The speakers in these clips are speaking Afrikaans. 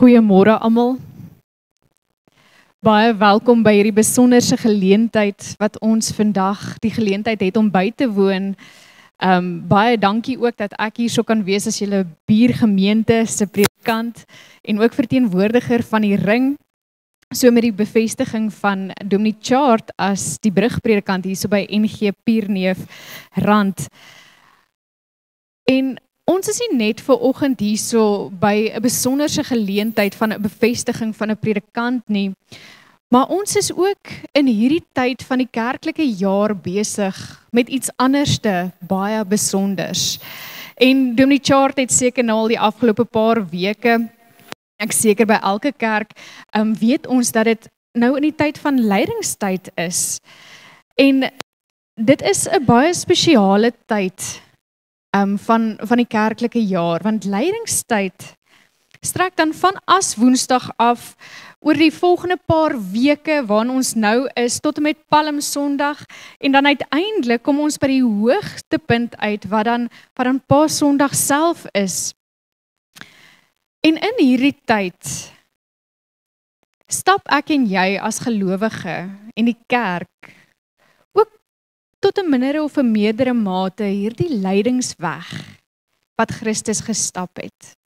Goeiemôre almal. Baie welkom by hierdie besonderse geleentheid wat ons vandag die geleentheid het om by te woon. Baie dankie ook dat ek hier so kan wees as julle buurgemeente se predikant en ook verteenwoordiger van die ring. So met die bevestiging van Dominee Chart as die brugpredikant hier so by NG Pierneef Rand. En ons is nie net vir oggend hierso by 'n besonderse geleentheid van 'n bevestiging van 'n predikant nie, maar ons is ook in hierdie tyd van die kerklike jaar besig met iets anderste baie besonders. En Dominee Chart het seker nou al die afgelope paar weke, ek seker by elke kerk, weet ons dat dit nou in die tyd van lydingstyd is. En dit is 'n baie spesiale tyd van die kerklike jaar, want lydingstyd strek dan van as Woensdag af oor die volgende paar weke waarin ons nou is tot en met Palmsondag en dan uiteindelik kom ons by die hoogtepunt uit wat dan Paasondag self is. En in hierdie tyd stap ek en jy as gelowige en die kerk tot 'n mindere of 'n meerdere mate hierdie lydingsweg wat Christus gestap het.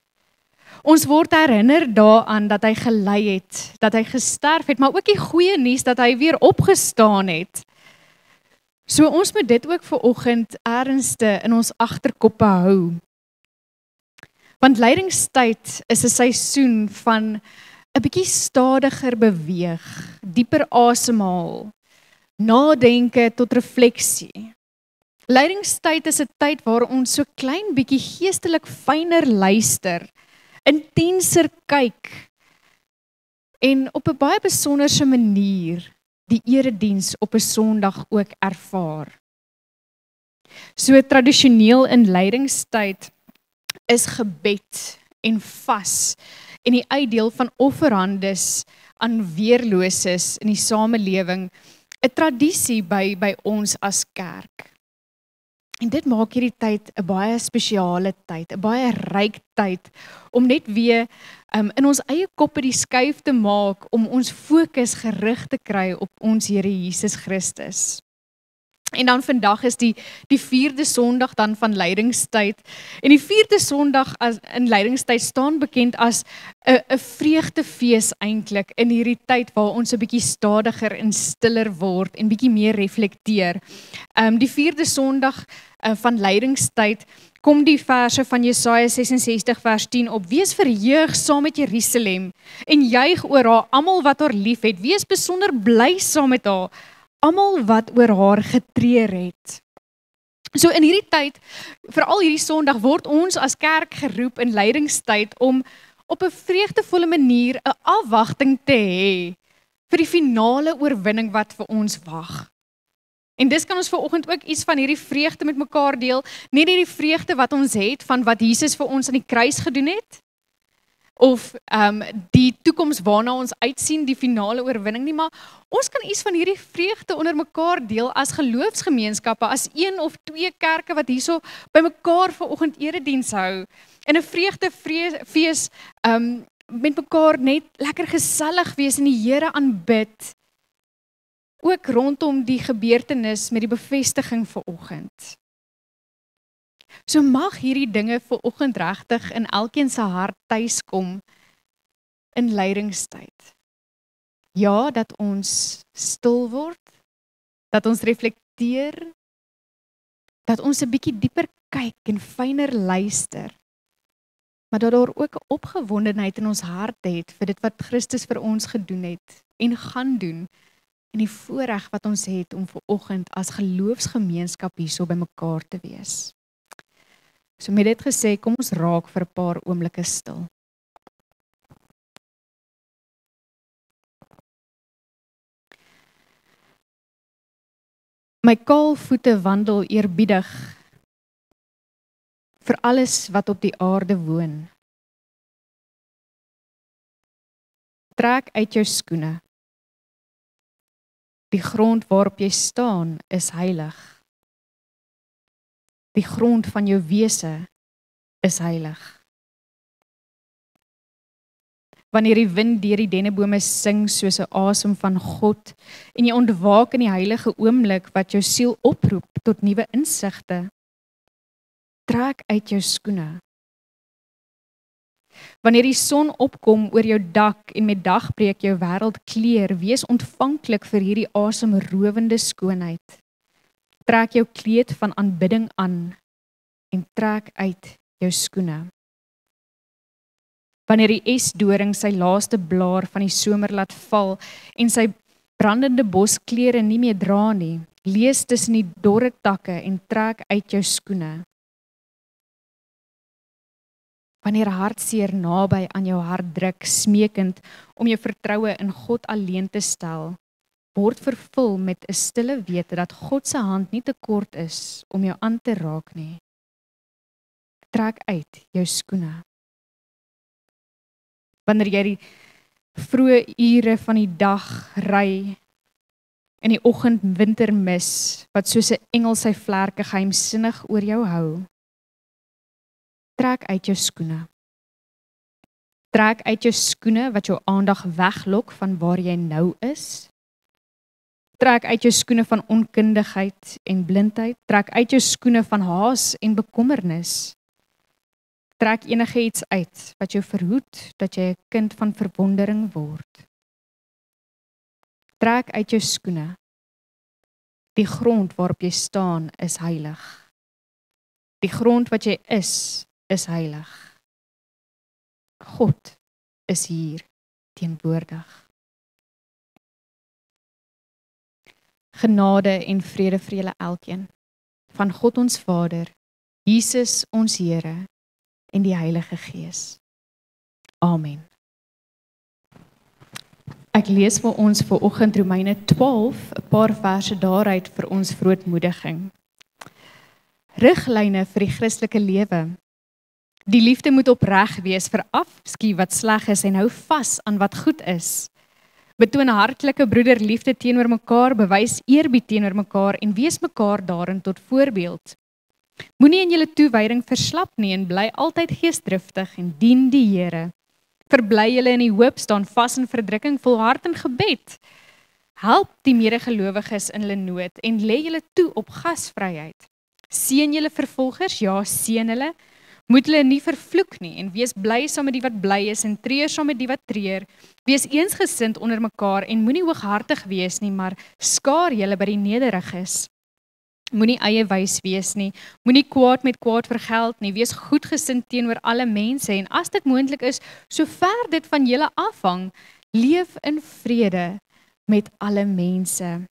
Ons word herinner daaraan dat hy gelei het, dat hy gesterf het, maar ook die goeie nuus dat hy weer opgestaan het. So ons moet dit ook vir oggend ernstig in ons agterkoppe hou. Want lydingstyd is 'n seisoen van 'n bietjie stadiger beweeg, dieper asemhaal, nadenke tot refleksie. Lydingstyd is 'n tyd waar ons so klein bietjie geestelik fyner luister, intenser kyk en op 'n baie besonderse manier die erediens op 'n Sondag ook ervaar. So tradisioneel in lydingstyd is gebed en vas en die uitdeel van offerhandes aan weerloses in die samelewing 'n tradisie by ons as kerk. En dit maak hierdie tyd 'n baie spesiale tyd, 'n baie ryk tyd, om net weer in ons eie koppe die skuif te maak, om ons fokus gerig te kry op ons Here Jesus Christus. En dan vandag is die 4de Sondag dan van lydingstyd. En die 4de Sondag in lydingstyd staan bekend as 'n vreugdefees eintlik in hierdie tyd waar ons 'n bietjie stadiger en stiller word en bietjie meer reflekteer. Die 4de Sondag van lydingstyd kom die verse van Jesaja 66 vers 10 op. Wees verheug saam met Jerusalem en juig oor haar, almal wat haar liefhet. Wees besonder bly saam met haar, almal wat oor haar getreur het. So in hierdie tyd, veral hierdie Sondag, word ons as kerk geroep in lydingstyd om op 'n vreugdevolle manier 'n afwagting te hê vir die finale oorwinning wat vir ons wag. En dis kan ons vanoggend ook iets van hierdie vreugde met mekaar deel, nie die vreugde wat ons het van wat Jesus vir ons aan die kruis gedoen het, of die toekoms waarna ons uitsien, die finale oorwinning nie, maar ons kan iets van hierdie vreugde onder mekaar deel as geloofsgemeenskappe, as 1 of 2 kerke wat hierso by mekaar vanoggend erediens hou, en 'n vreugdefees met mekaar net lekker gesellig wees en die Here aanbid, ook rondom die gebeurtenis met die bevestiging vanoggend. So mag hierdie dinge vanoggend regtig in elkeen se hart tuiskom in lydingstyd. Ja, dat ons stil word, dat ons reflekteer, dat ons 'n bietjie dieper kyk en fyner luister, maar dat daar ook 'n opgewondenheid in ons hart het vir dit wat Christus vir ons gedoen het en gaan doen, en die voorreg wat ons het om vanoggend as geloofsgemeenskap hierso by mekaar te wees. So met dit gesê, kom ons raak vir 'n paar oomblikke stil. My kaal voete wandel eerbiedig vir alles wat op die aarde woon. Trek uit jou skoene. Die grond waarop jy staan is heilig. Die grond van jou wese is heilig. wanneer die wind deur die dennebome sing soos 'n asem van God en jy ontwaak in die heilige oomblik wat jou siel oproep tot nuwe insigte. Trek uit jou skoene. Wanneer die son opkom oor jou dak en met dagbreek jou wêreld kleur, wees ontvanklik vir hierdie asemrowende skoonheid. Trek jou kleed van aanbidding aan en trek uit jou skoene. Wanneer die esdoring sy laaste blaar van die somer laat val en sy brandende bosklere nie meer dra nie, lees tussen die dorre takke en trek uit jou skoene. Wanneer hartseer naby aan jou hart druk, smeekend om jou vertroue in God alleen te stel, word vervul met 'n stille wete dat God se hand nie te kort is om jou aan te raak nie. Trek uit jou skoene. Wanneer jy die vroeë ure van die dag ry in die oggend wintermis wat soos 'n engel sy vlerke geheimsinnig oor jou hou, trek uit jou skoene. Trek uit jou skoene wat jou aandag weglok van waar jy nou is. Trek uit jou skoene van onkundigheid en blindheid. Trek uit jou skoene van haas en bekommernis. Trek enige iets uit wat jou verhoed dat jy 'n kind van verwondering word. Trek uit jou skoene. Die grond waarop jy staan is heilig. Die grond wat jy is heilig. God is hier teenwoordig. Genade en vrede vir julle elkeen, van God ons Vader, Jesus ons Here en die Heilige Gees. Amen. Ek lees vir ons vanoggend Romeine 12, 'n paar verse daaruit vir ons verootmoediging. Riglyne vir die Christelike lewe. Die liefde moet opreg wees, verafskiet wat sleg is en hou vas aan wat goed is. Betoon hartlike broederliefde teenoor mekaar, bewys eerbied teenoor mekaar en wees mekaar daarin tot voorbeeld. Moenie in julle toewyding verslap nie en bly altyd geesdriftig en dien die Here. Verbly julle in die hoop, staan vas in verdrukking, volhard in gebed. Help die medegelowiges in hulle nood en lê julle toe op gasvryheid. Seën julle vervolgers, ja, seën hulle. Moet hulle nie vervloek nie en wees bly saam met die wat bly is en treur saam met die wat treur. Wees eensgesind onder mekaar en moenie hooghartig wees nie, maar skaar julle by die nederiges. Moenie eie wys wees nie, moenie kwaad met kwaad vergeld nie, wees goedgesind teenoor alle mense en as dit moontlik is, sover dit van julle afhang, leef in vrede met alle mense.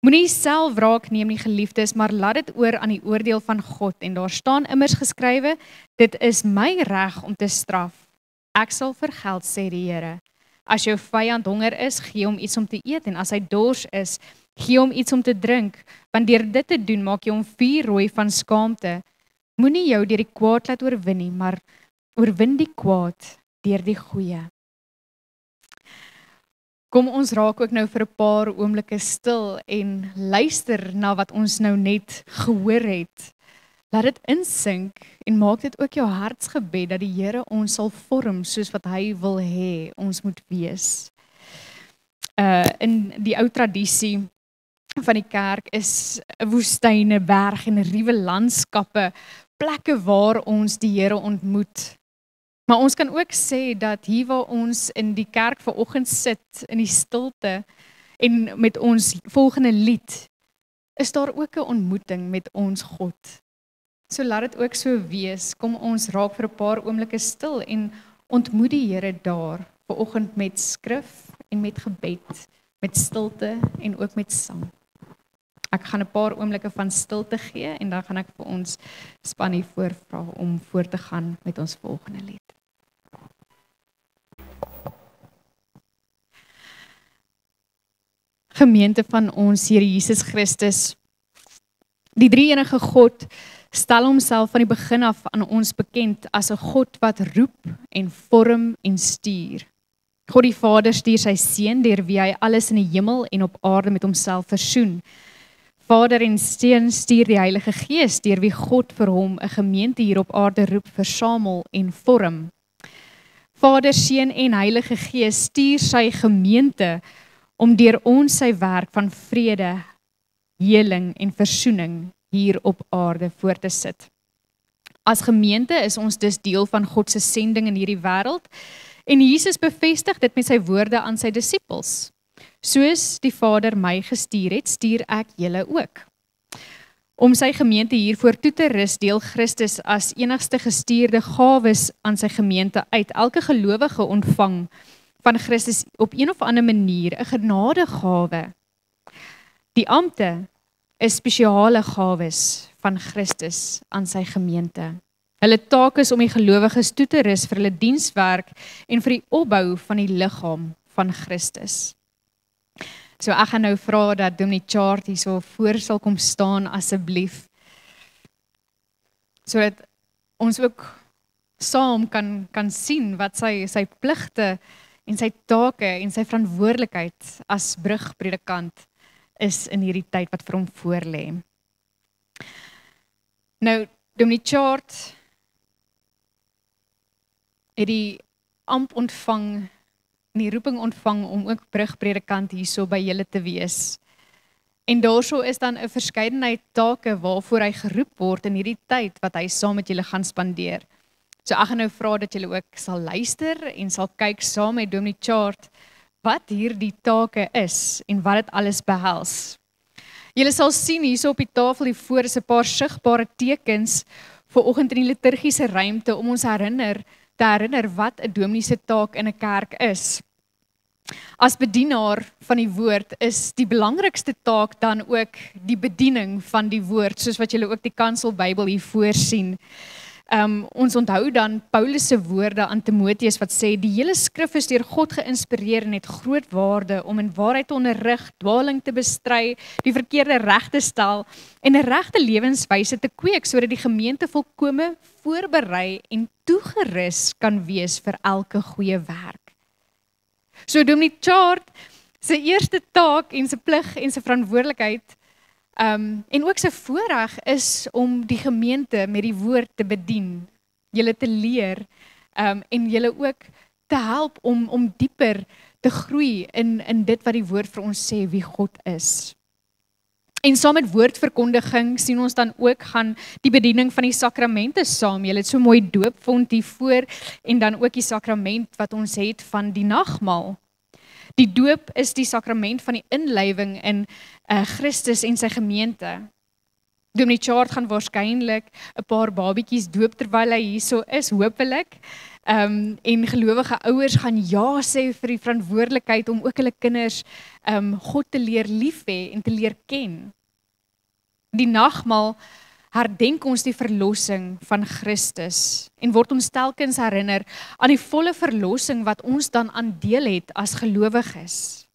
Moenie self wraak neem nie, geliefdes, maar laat dit oor aan die oordeel van God en daar staan immers geskrywe, dit is my reg om te straf. Ek sal vergeld, sê die Here. As jou vyand honger is, gee hom iets om te eet en as hy dors is, gee hom iets om te drink, want deur dit te doen maak jy hom vuurrooi van skaamte. Moenie jou deur die kwaad laat oorwin nie, maar oorwin die kwaad deur die goeie. Kom ons raak ook nou vir 'n paar oomblikke stil en luister na wat ons nou net gehoor het. Laat dit insink en maak dit ook jou hartsgebed dat die Here ons sal vorm soos wat hy wil hê ons moet wees. In die ou tradisie van die kerk is woestyne, berg en ruwe landskappe, plekke waar ons die Here ontmoet. Maar ons kan ook sê dat hier waar ons in die kerk vanoggend sit, in die stilte en met ons volgende lied, is daar ook 'n ontmoeting met ons God. So laat dit ook so wees. Kom ons raak vir 'n paar oomblikke stil en ontmoet die Here daar vanoggend met skrif en met gebed, met stilte en ook met sang. Ek gaan 'n paar oomblikke van stilte gee en dan gaan ek vir ons span hier voorvra om voort te gaan met ons volgende lied. Gemeente van ons Here Jesus Christus, die drie-enige God stel homself van die begin af aan ons bekend as 'n God wat roep en vorm en stuur. God die Vader stuur sy Seun deur wie hy alles in die hemel en op aarde met homself versoen. Vader en Seun stuur die Heilige Gees deur wie God vir hom 'n gemeente hier op aarde roep, versamel en vorm. Vader, Seun en Heilige Gees stuur sy gemeente om deur ons sy werk van vrede, heling en versoening hier op aarde voor te sit. As gemeente is ons dus deel van God se sending in hierdie wêreld en Jesus bevestig dit met sy woorde aan sy disippels. Soos die Vader my gestuur het, stuur ek julle ook. Om sy gemeente hiervoor toe te rus, deel Christus as enigste gestuurde gawes aan sy gemeente uit. Elke gelowige ontvang van Christus op een of ander manier 'n genadegawe. Die ampte is spesiale gawes van Christus aan sy gemeente. Hulle taak is om die gelowiges toe te rus vir hulle dienswerk en vir die opbou van die liggaam van Christus. So ek gaan nou vra dat Dominee Chart hier so voor sal kom staan asseblief, sodat ons ook saam kan sien wat sy pligte en sy take en sy verantwoordelikheid as brugpredikant is in hierdie tyd wat vir hom voorlê. Nou, Dominee Chart het die amp ontvang en die roeping ontvang om ook brugpredikant hierso by julle te wees. En daarso is dan 'n verskeidenheid take waarvoor hy geroep word in hierdie tyd wat hy saam met julle gaan spandeer. So ek gaan nou vra dat julle ook sal luister en sal kyk saam met Dominee Chart wat hierdie take is en wat dit alles behels. Julle sal sien hierso op die tafel hiervoor is 'n paar sigbare tekens vir oggend in die liturgiese ruimte om ons te herinner wat 'n dominee se taak in 'n kerk is. As bedienaar van die woord is die belangrikste taak dan ook die bediening van die woord, soos wat julle ook die Kansel Bybel hier voor sien. Ons onthou dan Paulus se woorde aan Timoteus wat sê, die hele skrif is deur God geïnspireer en het groot waarde om in waarheid te onderrig, dwaling te bestry, die verkeerde reg te stel en 'n regte lewenswyse te kweek, sodat die gemeente volkome voorberei en toegerus kan wees vir elke goeie werk. So Dominee Chart, sy eerste taak en sy plig en sy verantwoordelikheid en ook sy voorreg is om die gemeente met die woord te bedien, julle te leer en julle ook te help om dieper te groei in dit wat die woord vir ons sê wie God is. En saam met woordverkondiging sien ons dan ook gaan die bediening van die sakramente saam. Julle het so mooi doopvond hier voor en dan ook die sakrament wat ons het van die nagmaal. Die doop is die sakrament van die inlywing in Christus en sy gemeente. Dominee Chart gaan waarskynlik 'n paar babietjies doop terwyl hy hierso is, hopelik. En gelowige ouers gaan ja sê vir die verantwoordelikheid om ook hulle kinders God te leer lief hê en te leer ken. Die nagmaal herdenk ons die verlossing van Christus en word ons telkens herinner aan die volle verlossing wat ons dan aan deel het as gelowiges.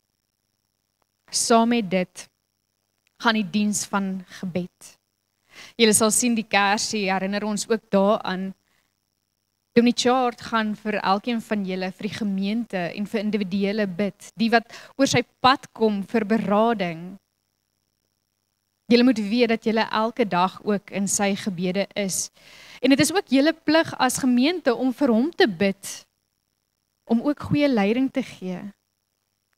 Saam met dit gaan die diens van gebed. Julle sal sien die kersie herinner ons ook daaraan. Dominee Chart gaan vir elkeen van julle, vir die gemeente en vir individuele bid, die wat oor sy pad kom vir berading. Julle moet weet dat julle elke dag ook in sy gebede is. En dit is ook julle plig as gemeente om vir hom te bid, om ook goeie leiding te gee,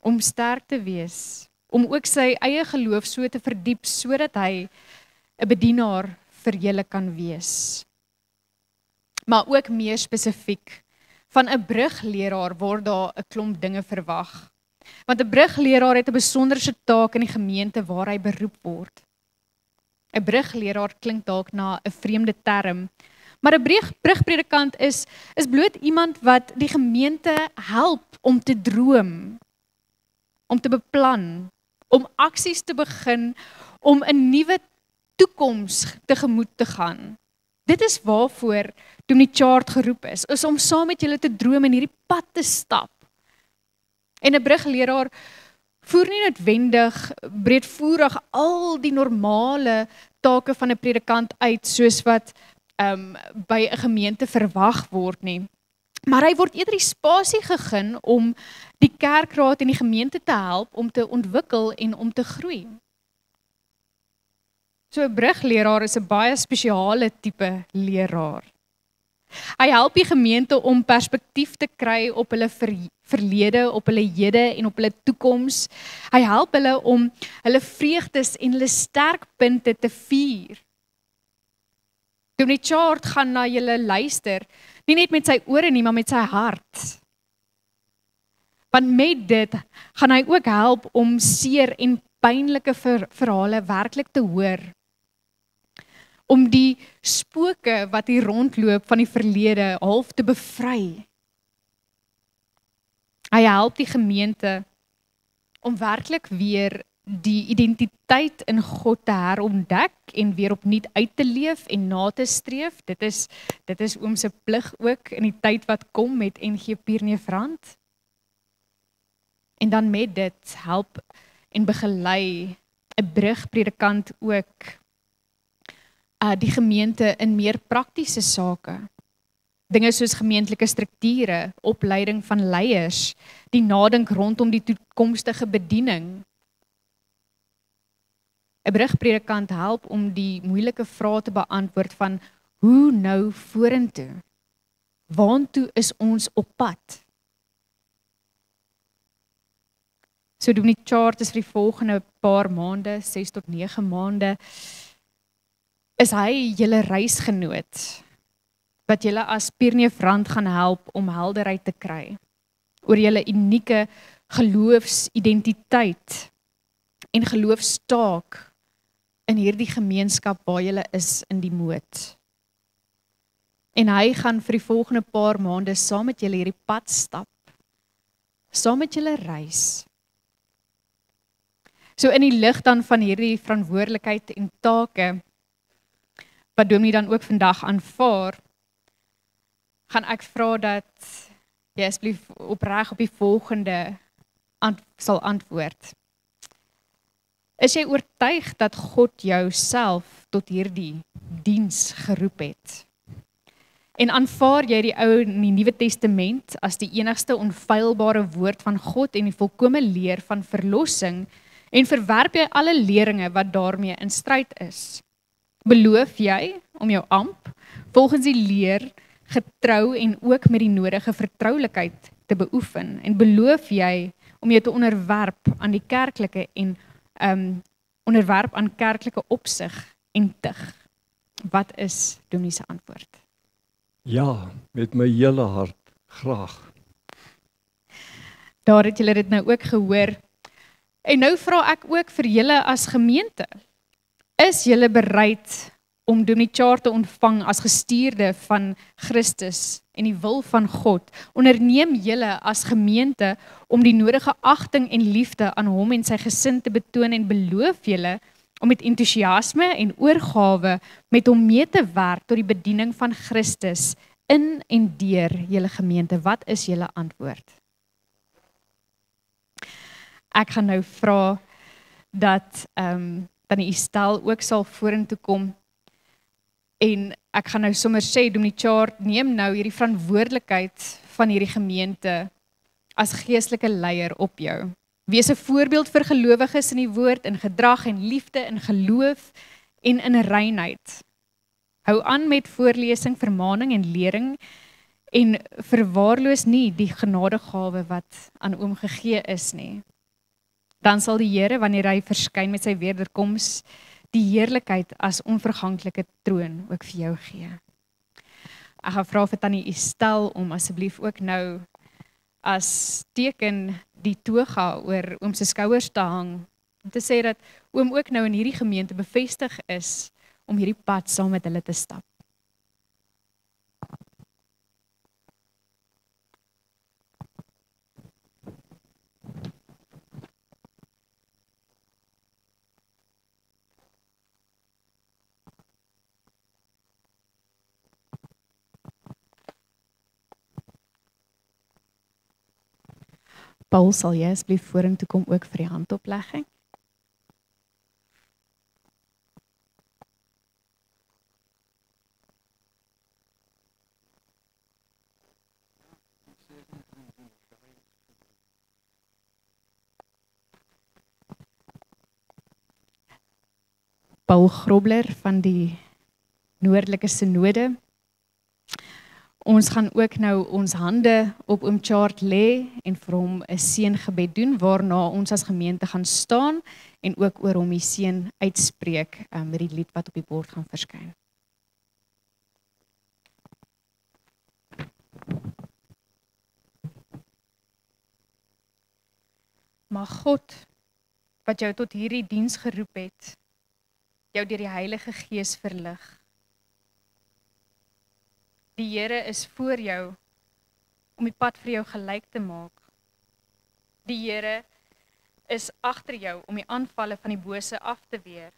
om sterk te wees, om ook sy eie geloof so te verdiep, sodat hy 'n bedienaar vir julle kan wees. Maar ook meer spesifiek, van 'n brugleraar word daar 'n klomp dinge verwag. Want 'n brugleraar het 'n besonderse taak in die gemeente waar hy beroep word. 'n Brugleraar klink dalk na 'n vreemde term, maar 'n brugpredikant is bloot iemand wat die gemeente help om te droom, om te beplan, om aksies te begin, om 'n nuwe toekoms tegemoet te gaan. Dit is waarvoor Dominee Chart geroep is om saam met julle te droom en hierdie pad te stap. En 'n brugleraar voer nie noodwendig breedvoerig al die normale take van 'n predikant uit soos wat by 'n gemeente verwag word nie. Maar hy word eerder die spasie gegee om die kerkraad en die gemeente te help om te ontwikkel en om te groei. So 'n brugleraar is 'n baie spesiale tipe leraar. Hy help die gemeente om perspektief te kry op hulle verlede, op hulle hede en op hulle toekoms. Hy help hulle om hulle vreugdes en hulle sterkpunte te vier. Dominee Chart gaan na julle luister, nie net met sy ore nie, maar met sy hart. Want met dit gaan hy ook help om seer en pynlike verhale werklik te hoor. Om die spooke wat hier rondloop van die verlede half te bevry. Hy help die gemeente om werklik weer die identiteit in God te herontdek en weer opnuut uit te leef en na te streef. Dit is oom se plig ook in die tyd wat kom met NG Pierneefrand. En dan met dit help en begelei 'n brugpredikant ook die gemeente in meer praktiese sake. Dinge soos gemeentelike strukture, opleiding van leiers, die nadink rondom die toekomstige bediening. 'n Brugpredikant help om die moeilike vrae te beantwoord van hoe nou vorentoe? Waantoe is ons op pad? So doen die chart is vir die volgende paar maande, 6 tot 9 maande, is hy julle reisgenoot, wat julle as Pierneefrand gaan help om helderheid te kry, oor julle unieke geloofsidentiteit en geloofstaak in hierdie gemeenskap waar julle is in die moed. En hy gaan vir die volgende paar maande saam met julle hierdie pad stap, saam met julle reis. So in die lig dan van hierdie verantwoordelikheid en take, wat Dominee dan ook vandag aanvaar, gaan ek vra dat jy asseblief opreg op die volgende sal antwoord. Is jy oortuig dat God jou self tot hierdie diens geroep het? En aanvaar jy die Ou en die Nuwe Testament as die enigste onfeilbare woord van God en die volkomme leer van verlossing, en verwerp jy alle leringe wat daarmee in stryd is? Beloof jy om jou amp volgens die leer getrou en ook met die nodige vertroulikheid te beoefen? En beloof jy om jou te onderwerp aan die kerklike en onderwerp aan kerklike opsig en tug? Wat is Dominee se antwoord? Ja, met my hele hart, graag. Daar het julle dit nou ook gehoor. En nou vra ek ook vir julle as gemeente, is julle bereid om Dominee Chart te ontvang as gestuurde van Christus en die wil van God? Onderneem julle as gemeente om die nodige agting en liefde aan hom en sy gesin te betoon, en beloof julle om met entoesiasme en oorgawe met hom mee te werk tot die bediening van Christus in en deur julle gemeente? Wat is julle antwoord? Ek gaan nou vra dat Tannie Estelle ook sal vorentoe kom, en ek gaan nou sommer sê, Dominee Chart, neem nou hierdie verantwoordelikheid van hierdie gemeente as geestelike leier op jou. Wees 'n voorbeeld vir gelowiges in die woord, in gedrag en liefde, in geloof en in reinheid. Hou aan met voorlesing, vermaning en lering, en verwaarloos nie die genadegawe wat aan oom gegee is nie. Dan sal die Here, wanneer hy verskyn met sy wederkoms, die heerlikheid as onverganklike troon ook vir jou gee. Ek gaan vra vir Tannie Estelle om asseblief ook nou as teken die toga oor oom se skouers te hang, om te sê dat oom ook nou in hierdie gemeente bevestig is om hierdie pad saam met hulle te stap. Paul, sal jy asseblief vorentoe kom ook vir die handoplegging? Paul Grobler van die Noordelike Synode. Ons gaan ook nou ons hande op oom Chart lê en vir hom 'n seëngebed doen, waarna ons as gemeente gaan staan en ook oor hom die seën uitspreek met die lied wat op die bord gaan verskyn. Mag God, wat jou tot hierdie diens geroep het, jou deur die Heilige Gees verlig. Die Here is voor jou om die pad vir jou gelyk te maak. Die Here is agter jou om die aanvalle van die bose af te weer.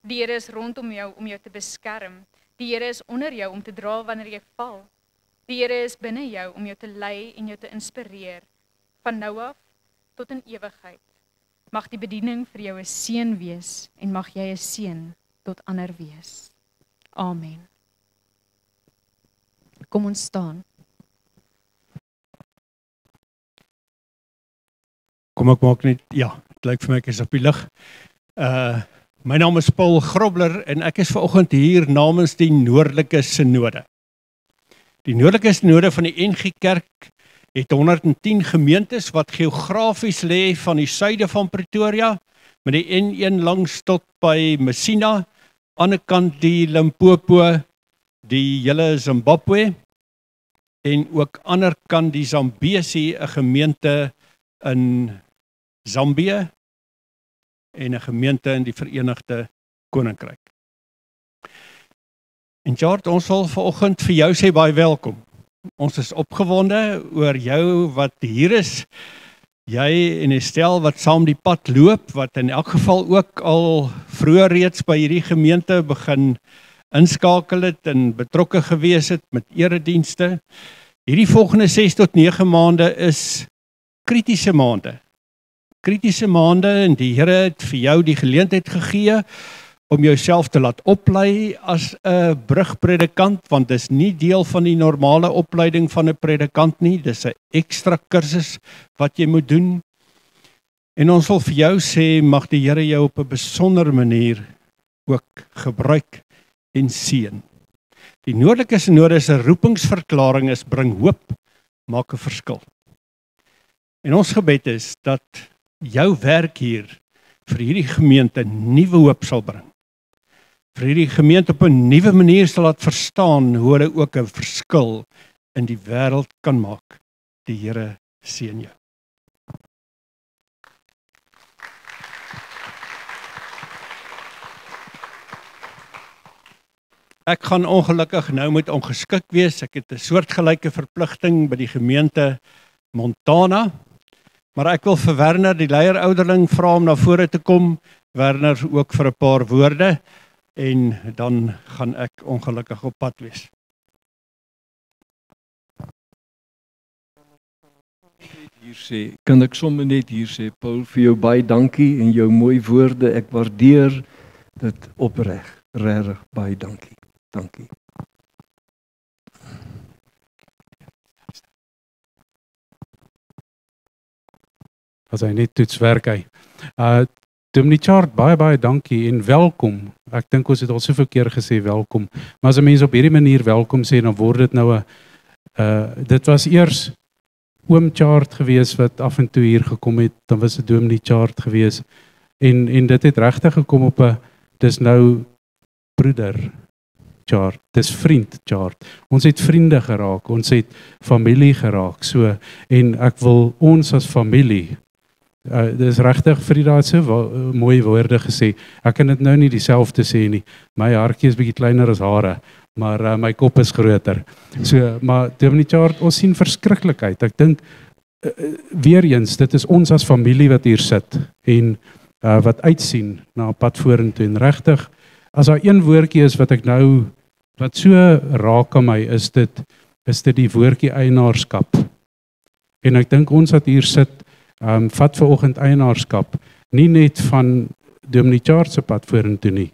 Die Here is rondom jou om jou te beskerm. Die Here is onder jou om te dra wanneer jy val. Die Here is binne jou om jou te lei en jou te inspireer. Van nou af tot in ewigheid. Mag die bediening vir jou 'n seën wees en mag jy 'n seën tot ander wees. Amen. Kom ons staan. Kom ek maak net, ja, het lyk vir my ek is op die lig. My naam is Paul Grobler en ek is vanoggend hier namens die Noordelike Synode. Die Noordelike Synode van die NG Kerk het 110 gemeentes wat geografies lê van die suide van Pretoria, met die N1 langs tot by Messina, ander kant die Limpopo, die hele Zimbabwe, en ook ander kant die Zambesi, 'n gemeente in Zambië, en 'n gemeente in die Verenigde Koninkryk. En Chart, ons wil vanoggend vir jou sê baie welkom. Ons is opgewonde oor jou wat hier is, jy en Estelle wat saam die pad loop, wat in elk geval ook al vroeër reeds by hierdie gemeente begin inskakel het en betrokke gewees het met eredienste. Hierdie volgende 6 tot 9 maande is kritiese maande. Kritiese maande en die Here het vir jou die geleentheid gegee om jouself te laat oplei as 'n brugpredikant, want dis nie deel van die normale opleiding van 'n predikant nie, dis 'n ekstra kursus wat jy moet doen. En ons wil vir jou sê, mag die Here jou op 'n besondere manier ook gebruik en seën. Die Noordelike Synode se roepingsverklaring is bring hoop, maak 'n verskil. En ons gebed is dat jou werk hier vir hierdie gemeente nuwe hoop sal bring. Vir hierdie gemeente op 'n nuwe manier sal laat verstaan hoe hulle ook 'n verskil in die wêreld kan maak. Die Here seën jou. Ek gaan ongelukkig nou moet ongeskik wees. Ek het 'n soortgelyke verpligting by die gemeente Montana. Maar ek wil vir Werner, die leierouderling, vra om na vore te kom. Werner ook vir 'n paar woorde. En dan gaan ek ongelukkig op pad wees. Kan ek sommer net hier sê, Paul, vir jou baie dankie en jou mooi woorde. Ek waardeer dit opreg. Regtig baie dankie. Dankie. As hy net toetswerk hy. Dominee Chart, baie dankie en welkom. Ek dink ons het al soveel keer gesê welkom, maar as 'n mens op hierdie manier welkom sê, dan word dit nou 'n dit was eers oom Chart gewees wat af en toe hier gekom het, dan was dit Dominee Chart gewees en dit het regtig gekom op 'n dis nou broeder Chart, dis vriend Chart. Ons het vriende geraak, ons het familie geraak, so en ek wil ons as familie dis regtig Frida het so mooi woorde gesê. Ek kan dit nou nie dieselfde sê nie. My hartjie is bietjie kleiner as hare, maar my kop is groter. So, maar Dominee Chart, ons sien verskriklikheid. Ek dink weer eens, dit is ons as familie wat hier sit en wat uitsien na 'n pad vorentoe en regtig, as daar een woordjie is wat ek nou wat so raak aan my is dit die woordjie eienaarskap. En ek dink ons wat hier sit vat vanoggend eienaarskap, nie net van Dominee Chart se pad vorentoe nie,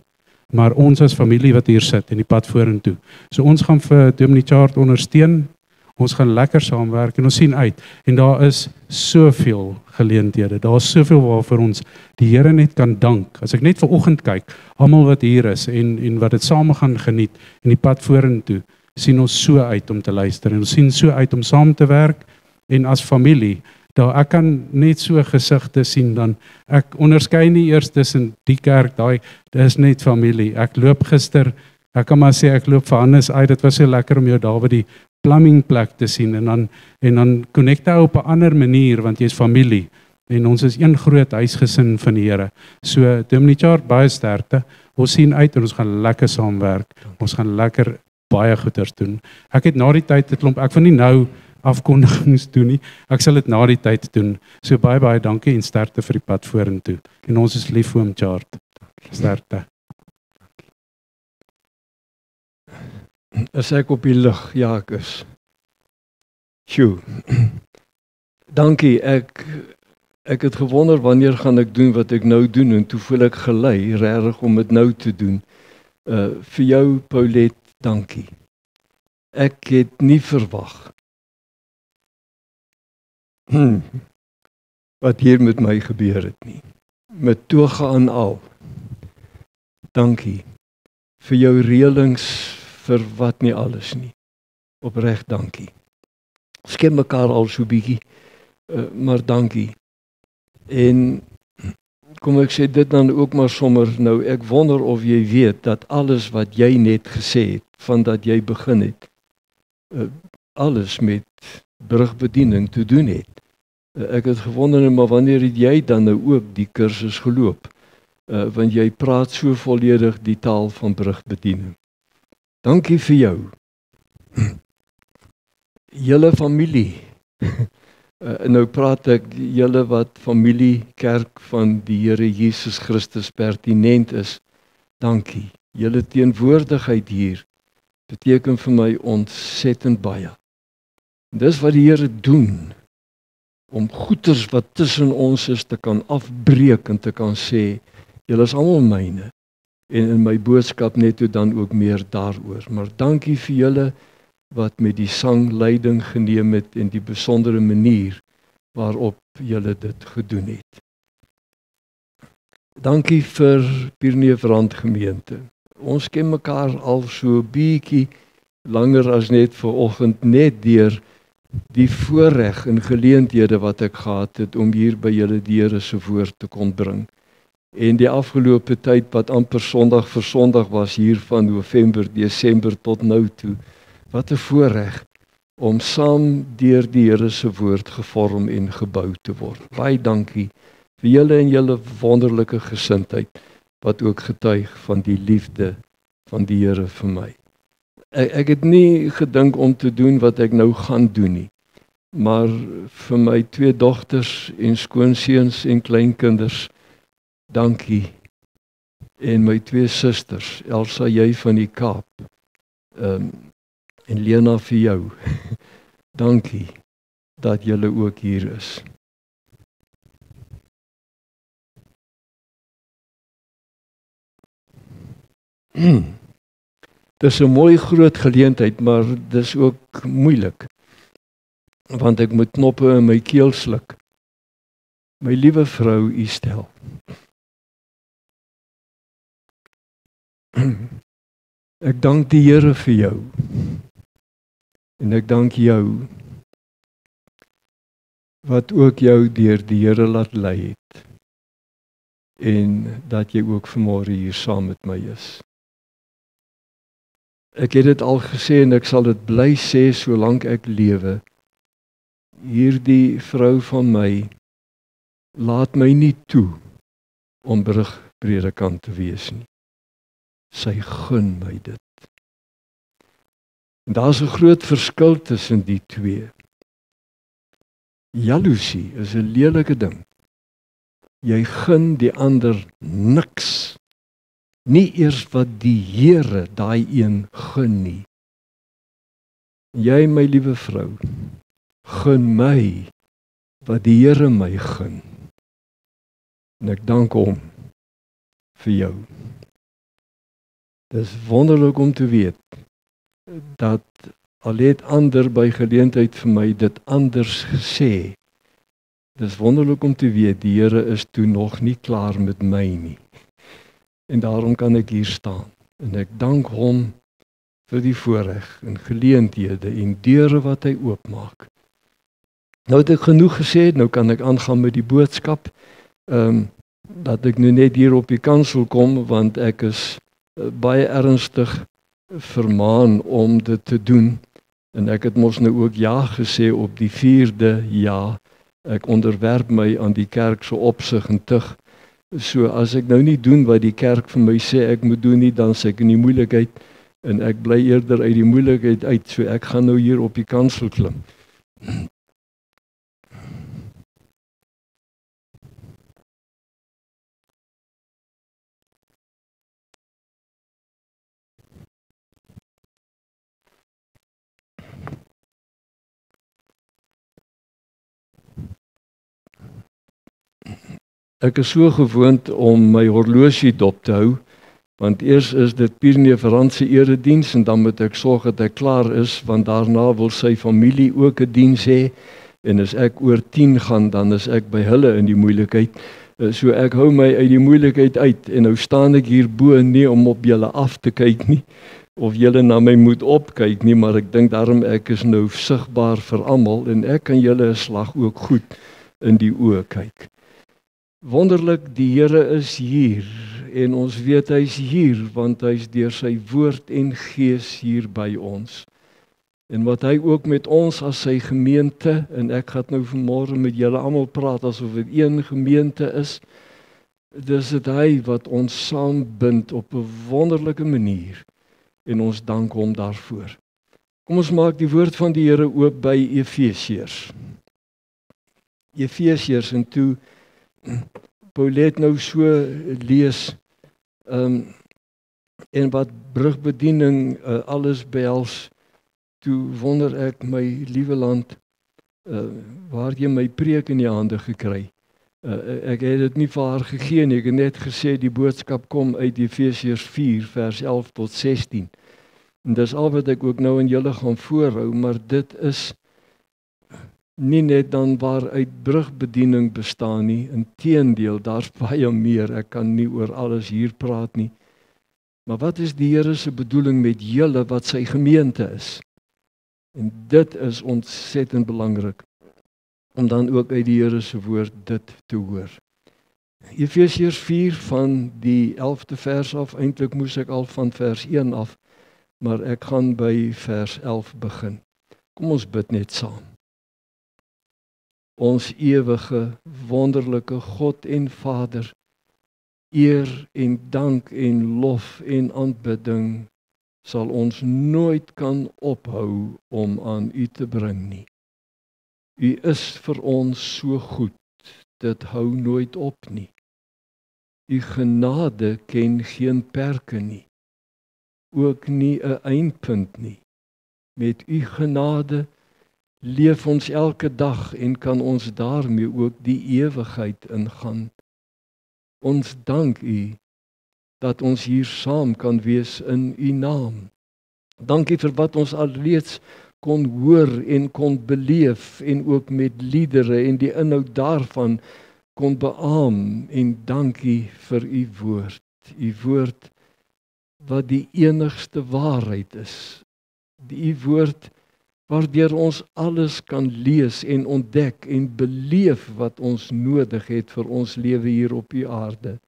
maar ons as familie wat hier sit en die pad vorentoe. So ons gaan vir Dominee Chart ondersteun, ons gaan lekker saamwerk en ons sien uit. En daar is soveel geleenthede, daar is soveel waarvoor ons die Here net kan dank. As ek net vanoggend kyk, almal wat hier is en wat dit saam gaan geniet en die pad vorentoe, sien ons so uit om te luister en ons sien so uit om saam te werk en as familie. Daar ek kan net so gesigte sien dan ek onderskei nie eers tussen die kerk, dit is net familie. Ek loop gister, ek kan maar sê ek loop vir Hannes uit. Dit was so lekker om jou daar by die plumbing plek te sien en dan connecte op 'n ander manier want jy's familie en ons is een groot huisgesin van die Here. So Dominee Chart, baie sterkte. Ons sien uit en ons gaan lekker saamwerk. Ons gaan lekker baie goeders doen. Ek het na die tyd 'n klomp, ek wil nie nou afkondigings doen nie. Ek sal dit na die tyd doen. So baie dankie en sterkte vir die pad vorentoe. En ons is lief vir hom, Chart. Sterkte. Is ek op die lig? Ja, ek is. Sjoe. Dankie, ek het gewonder wanneer gaan ek doen wat ek nou doen en toe voel ek gelei regtig om dit nou te doen. Vir jou Paulet, dankie. Ek het nie verwag wat hier met my gebeur het nie. Met toge aan al. Dankie vir jou reëlings vir wat nie alles nie. Opreg dankie. Ons ken mekaar al so bietjie, maar dankie. En kom ek sê dit dan ook maar sommer nou, ek wonder of jy weet dat alles wat jy net gesê het, van dat jy begin het, alles met brugbediening te doen het. Ek het gewonder, maar wanneer het jy dan nou ook die kursus geloop? Want jy praat so volledig die taal van brugbediening. Dankie vir jou. Julle familie. Nou praat ek julle wat familie kerk van die Here Jesus Christus pertinent is. Dankie. Julle teenwoordigheid hier beteken vir my ontsettend baie. Dis wat die Here doen om goeters wat tussen ons is te kan afbreek en te kan sê, julle is almal myne. En in my boodskap net toe dan ook meer daaroor. Maar dankie vir julle wat met die sang leiding geneem het en die besondere manier waarop julle dit gedoen het. Dankie vir Pierneefrand gemeente. Ons ken mekaar al so bietjie langer as net vanoggend, net deur die voorreg en geleenthede wat ek gehad het om hier by julle die Here se woord te kon bring. En die afgelope tyd wat amper Sondag vir Sondag was hier van November, Desember tot nou toe. Wat 'n voorreg om saam deur die Here se woord gevorm en gebou te word. Baie dankie vir julle en julle wonderlike gesindheid wat ook getuig van die liefde van die Here vir my. Ek het nie gedink om te doen wat ek nou gaan doen nie. Maar vir my 2 dogters en skoonseuns en kleinkinders, dankie. En my 2 susters, Elsa jy van die Kaap. En Lena vir jou. Dankie dat julle ook hier is. Dis 'n mooi groot geleentheid, maar dis ook moeilik. Want ek moet knoppe in my keel sluk. My liewe vrou Estel. Ek dank die Here vir jou. En ek dank jou wat ook jou deur die Here laat lei het. En dat jy ook vanmôre hier saam met my is. Ek het dit al gesê en ek sal dit bly sê solank ek lewe. Hierdie vrou van my laat my nie toe om brugpredikant te wees nie. Sy gun my dit. En daar's 'n groot verskil tussen die twee. Jaloesie is 'n lelike ding. Jy gun die ander niks. Nie eers wat die Here daai een gun nie. Jy, my liewe vrou, gun my wat die Here my gun. En ek dank hom vir jou. Dis wonderlik om te weet dat al het ander by geleentheid vir my dit anders gesê. Dis wonderlik om te weet die Here is toe nog nie klaar met my nie. En daarom kan ek hier staan. En ek dank hom vir die voorreg en geleenthede en deure wat hy oopmaak. Nou het ek genoeg gesê, nou kan ek aangaan met die boodskap. Dat ek nou net hier op die kansel kom, want ek is baie ernstig vermaan om dit te doen. En ek het mos nou ook ja gesê op die 4de ja. Ek onderwerp my aan die kerk se opsig en tug. So as ek nou nie doen wat die kerk vir my sê ek moet doen nie, dan sê ek in die moeilikheid en ek bly eerder uit die moeilikheid uit. So ek gaan nou hier op die kansel klim. Ek is so gewoond om my horlosie dop te hou, want eers is dit Pierre Verand se erediens en dan moet ek sorg dat ek klaar is, want daarna wil sy familie ook 'n diens hê en as ek oor 10 gaan, dan is ek by hulle in die moeilikheid. So ek hou my uit die moeilikheid uit en nou staan ek hier bo nie om op julle af te kyk nie of julle na my moet opkyk nie, maar ek dink daarom ek is nou sigbaar vir almal en ek kan julle 'n slag ook goed in die oë kyk. Wonderlik, die Here is hier en ons weet hy's hier want hy's deur sy woord en gees hier by ons. En wat hy ook met ons as sy gemeente, en ek gaan nou vanmôre met julle almal praat asof dit een gemeente is, dis dit hy wat ons saambind op 'n wonderlike manier en ons dank hom daarvoor. Kom ons maak die woord van die Here oop by Efesiërs. Efesiërs en toe Paulet nou so lees en wat brugbediening alles behels, toe wonder ek my liewe land waar jy my preek in die hande gekry. Ek het dit nie vir haar gegee nie, ek het net gesê die boodskap kom uit Efesiërs 4 vers 11 tot 16. En dis al wat ek ook nou in julle gaan voorhou, maar dit is nie net dan waaruit brugbediening bestaan nie, inteendeel, daar's baie meer, ek kan nie oor alles hier praat nie. Maar wat is die Here se bedoeling met julle wat sy gemeente is? En dit is ontsettend belangrik, om dan ook uit die Here se woord dit te hoor. Efesiërs 4 van die 11de vers af, eintlik moes ek al van vers 1 af, maar ek gaan by vers 11 begin. Kom ons bid net saam. Ons ewige, wonderlike God en Vader, eer en dank en lof en aanbidding sal ons nooit kan ophou om aan U te bring nie. U is vir ons so goed, dit hou nooit op nie. U genade ken geen perke nie, ook nie 'n eindpunt nie. Met U genade leef ons elke dag en kan ons daarmee ook die ewigheid ingaan. Ons dank U dat ons hier saam kan wees in U naam. Dankie vir wat ons alreeds kon hoor en kon beleef en ook met liedere en die inhoud daarvan kon beaam en dankie vir U woord. U woord wat die enigste waarheid is. Die woord waardeur ons alles kan lees en ontdek en beleef wat ons nodig het vir ons lewe hier op die aarde.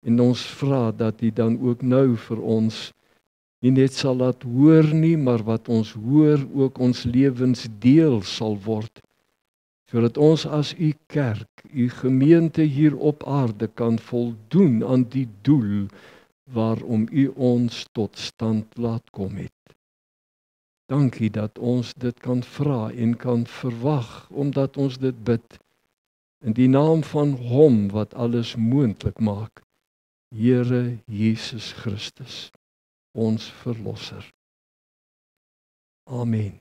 En ons vra dat U dan ook nou vir ons nie net sal laat hoor nie, maar wat ons hoor ook ons lewensdeel sal word, sodat ons as U kerk, U gemeente hier op aarde kan voldoen aan die doel waarom U ons tot stand laat kom het. Dankie dat ons dit kan vra en kan verwag, omdat ons dit bid in die naam van Hom wat alles moontlik maak, Here Jesus Christus, ons Verlosser. Amen.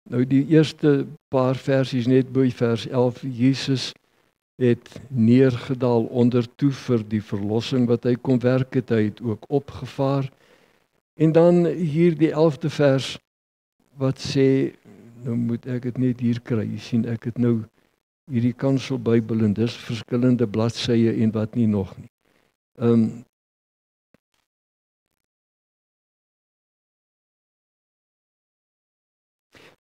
Nou die eerste paar versies net by vers 11, Jesus het neergedaal ondertoe vir die verlossing wat hy kom werk het, hy het ook opgevaar. En dan hier die 11de vers wat sê, nou moet ek dit net hier kry, jy sien ek het nou hierdie kansel Bybel en dis verskillende bladsye en wat nie nog nie.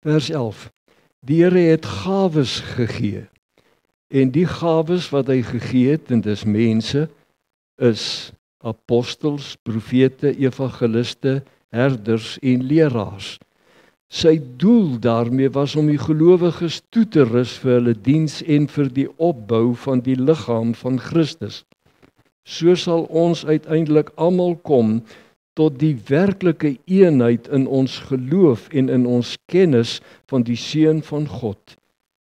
Vers 11. Die Here het gawes gegee. En die gawes wat hy gegee het, en dis mense, is apostels, profete, evangeliste, herders en leraars. Sy doel daarmee was om die gelowiges toe te rus vir hulle diens en vir die opbou van die liggaam van Christus. So sal ons uiteindelik almal kom tot die werklike eenheid in ons geloof en in ons kennis van die Seun van God.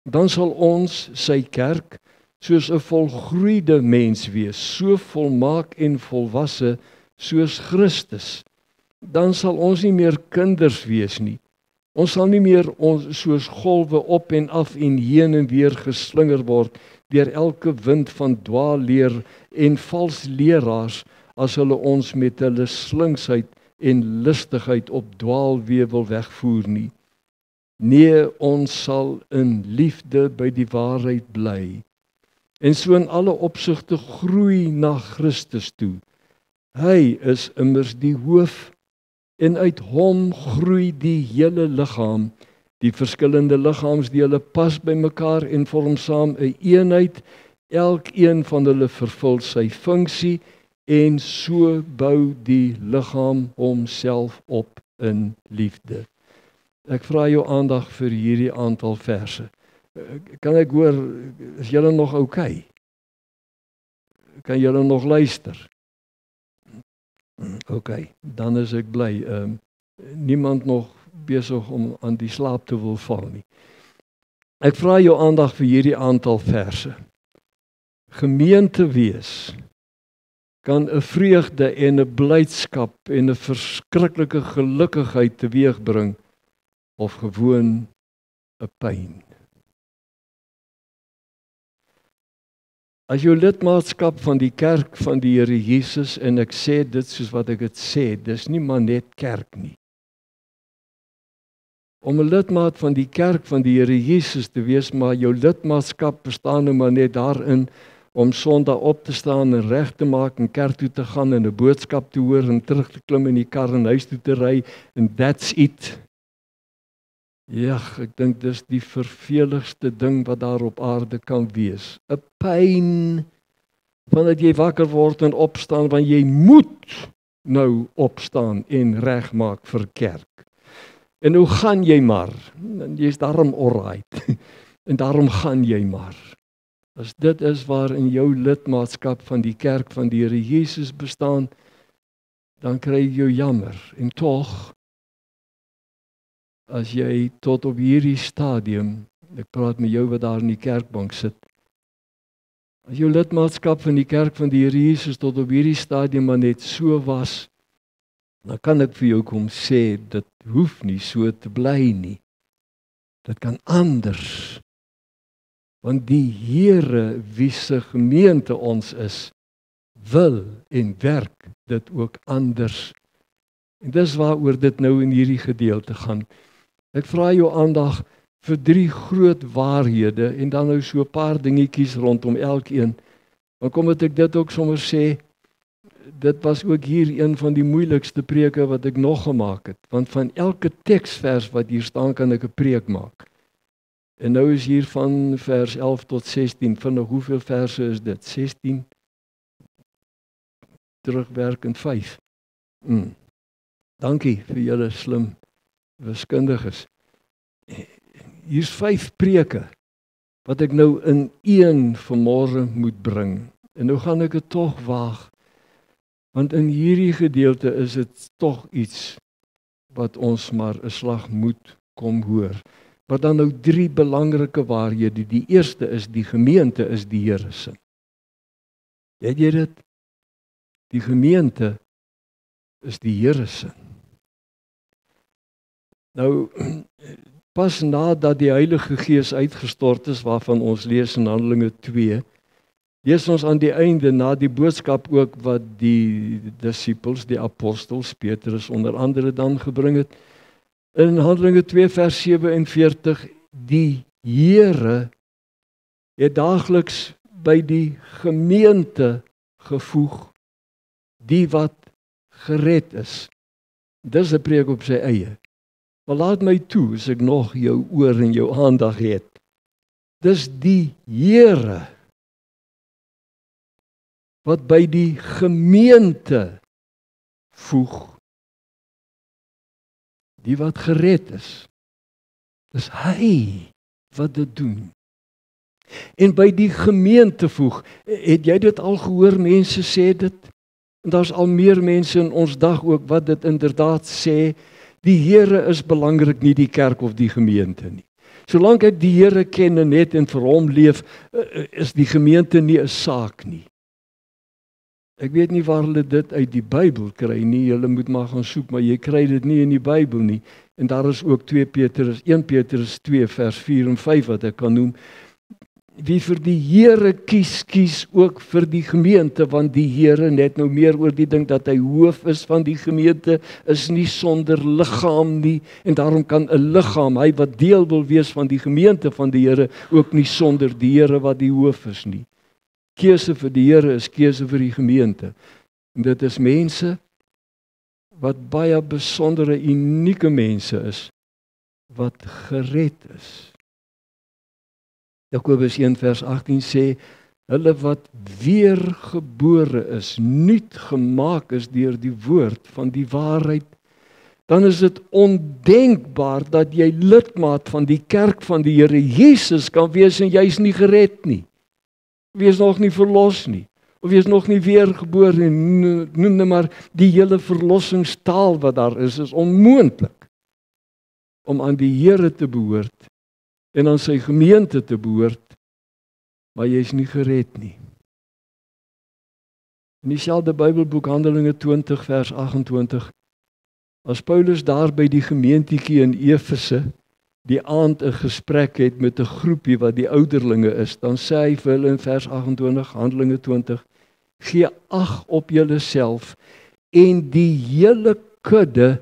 Dan sal ons, sy kerk, soos 'n volgroeide mens wees, so volmaak en volwasse soos Christus. Dan sal ons nie meer kinders wees nie. Ons sal nie meer soos golwe op en af en heen en weer geslinger word deur elke wind van dwaalleer en vals leraars as hulle ons met hulle slinksheid en listigheid op dwaalweë wil wegvoer nie. Nee, ons sal in liefde by die waarheid bly en so in alle opsigte groei na Christus toe. Hy is immers die hoof en uit hom groei die hele liggaam, die verskillende liggaamsdele pas by mekaar en vorm saam 'n eenheid, elkeen van hulle vervul sy funksie en so bou die liggaam homself op in liefde. Ek vra jou aandag vir hierdie aantal verse. Kan ek hoor, is julle nog okay? Kan julle nog luister? Okay, dan is ek bly. Niemand nog besig om aan die slaap te wil val nie. Ek vra jou aandag vir hierdie aantal verse. Gemeente wees kan 'n vreugde en 'n blydskap en 'n verskriklike gelukkigheid teweegbring of gewoon 'n pyn. As jou lidmaatskap van die kerk van die Here Jesus, en ek sê dit soos wat ek dit sê, dis nie maar net kerk nie. Om 'n lidmaat van die kerk van die Here Jesus te wees, maar jou lidmaatskap bestaan nou maar net daarin om Sondag op te staan en reg te maak en kerk toe te gaan en 'n boodskap te hoor en terug te klim in die kar en huis toe te ry en that's it. Ja, ek dink dis die verveligste ding wat daar op aarde kan wees. 'n Pyn wanneer jy wakker word en opstaan, want jy moet nou opstaan en regmaak vir kerk. En hoe gaan jy maar? Jy's daarom alright. En daarom gaan jy maar. As dit is waar in jou lidmaatskap van die kerk van die Here Jesus bestaan, dan kry jy jou jammer. En tog, as jy tot op hierdie stadium, ek praat met jou wat daar in die kerkbank sit, as jou lidmaatskap van die kerk van die Here Jesus tot op hierdie stadium maar net so was, dan kan ek vir jou kom sê, dit hoef nie so te bly nie. Dit kan anders. Want die Here wie se gemeente ons is, wil en werk dit ook anders. En dis waaroor dit nou in hierdie gedeelte gaan. Ek vra jou aandag vir 3 groot waarhede en dan nou so 'n paar dingetjies rondom elkeen. Maar kom ek dit ook sommer sê, dit was ook hier een van die moeilikste preke wat ek nog gemaak het, want van elke teksvers wat hier staan kan ek 'n preek maak. En nou is hier van vers 11 tot 16, vinnig, hoeveel verse is dit? 16, terugwerkend 5. Dankie vir julle slim wiskundiges. Hier's 5 preke wat ek nou in een vanmôre moet bring. En nou gaan ek dit tog waag, want in hierdie gedeelte is dit tog iets wat ons maar 'n slag moet kom hoor. Maar dan nou 3 belangrike waarhede. Die eerste is die gemeente is die Here se. Weet jy dit? Die gemeente is die Here se. Nou, pas nadat die Heilige Gees uitgestort is, waarvan ons lees in Handelinge 2, lees ons aan die einde, na die boodskap ook wat die disippels, die apostels, Petrus onder andere dan gebring het, in Handelinge 2 vers 47, die Here het daagliks by die gemeente gevoeg, die wat gered is. Dis 'n preek op sy eie. Maar laat my toe as ek nog jou oor en jou aandag het. Dis die Here wat by die gemeente voeg. Die wat gered is. Dis hy wat dit doen. En by die gemeente voeg. Het jy dit al gehoor, mense sê dit? En daar's al meer mense in ons dag ook wat dit inderdaad sê. Die Here is belangrik, nie die kerk of die gemeente nie. Solank ek die Here ken en net en vir hom leef, is die gemeente nie 'n saak nie. Ek weet nie waar hulle dit uit die Bybel kry nie, hulle moet maar gaan soek, maar jy kry dit nie in die Bybel nie. En daar is ook 1 Petrus 2 vers 4 en 5 wat ek kan noem. Wie vir die Here kies ook vir die gemeente, want die Here, net nou meer oor die ding dat hy hoof is van die gemeente, is nie sonder liggaam nie, en daarom kan 'n liggaam, hy wat deel wil wees van die gemeente van die Here, ook nie sonder die Here wat die hoof is nie. Keuse vir die Here is keuse vir die gemeente. En dit is mense wat baie besondere, unieke mense is, wat gered is. Jakobus 1 vers 18 sê, hulle wat weergebore is, nuut gemaak is deur die woord van die waarheid, dan is dit ondenkbaar dat jy lidmaat van die kerk van die Here Jesus kan wees en jy's nie gered nie. Jy is nog nie verlos nie, of jy is nog nie weergebore nie, noem net maar die hele verlossingstaal wat daar is onmoontlik om aan die Here te behoort en aan sy gemeente te behoort, maar jy is nie gered nie. In dieselfde Bybelboek Handelinge 20 vers 28, as Paulus daar by die gemeentjie in Efese die aand 'n gesprek het met 'n groepie wat die ouderlinge is, dan sê hy vir hulle in vers 28, Handelinge 20, gee ag op julleself en die hele kudde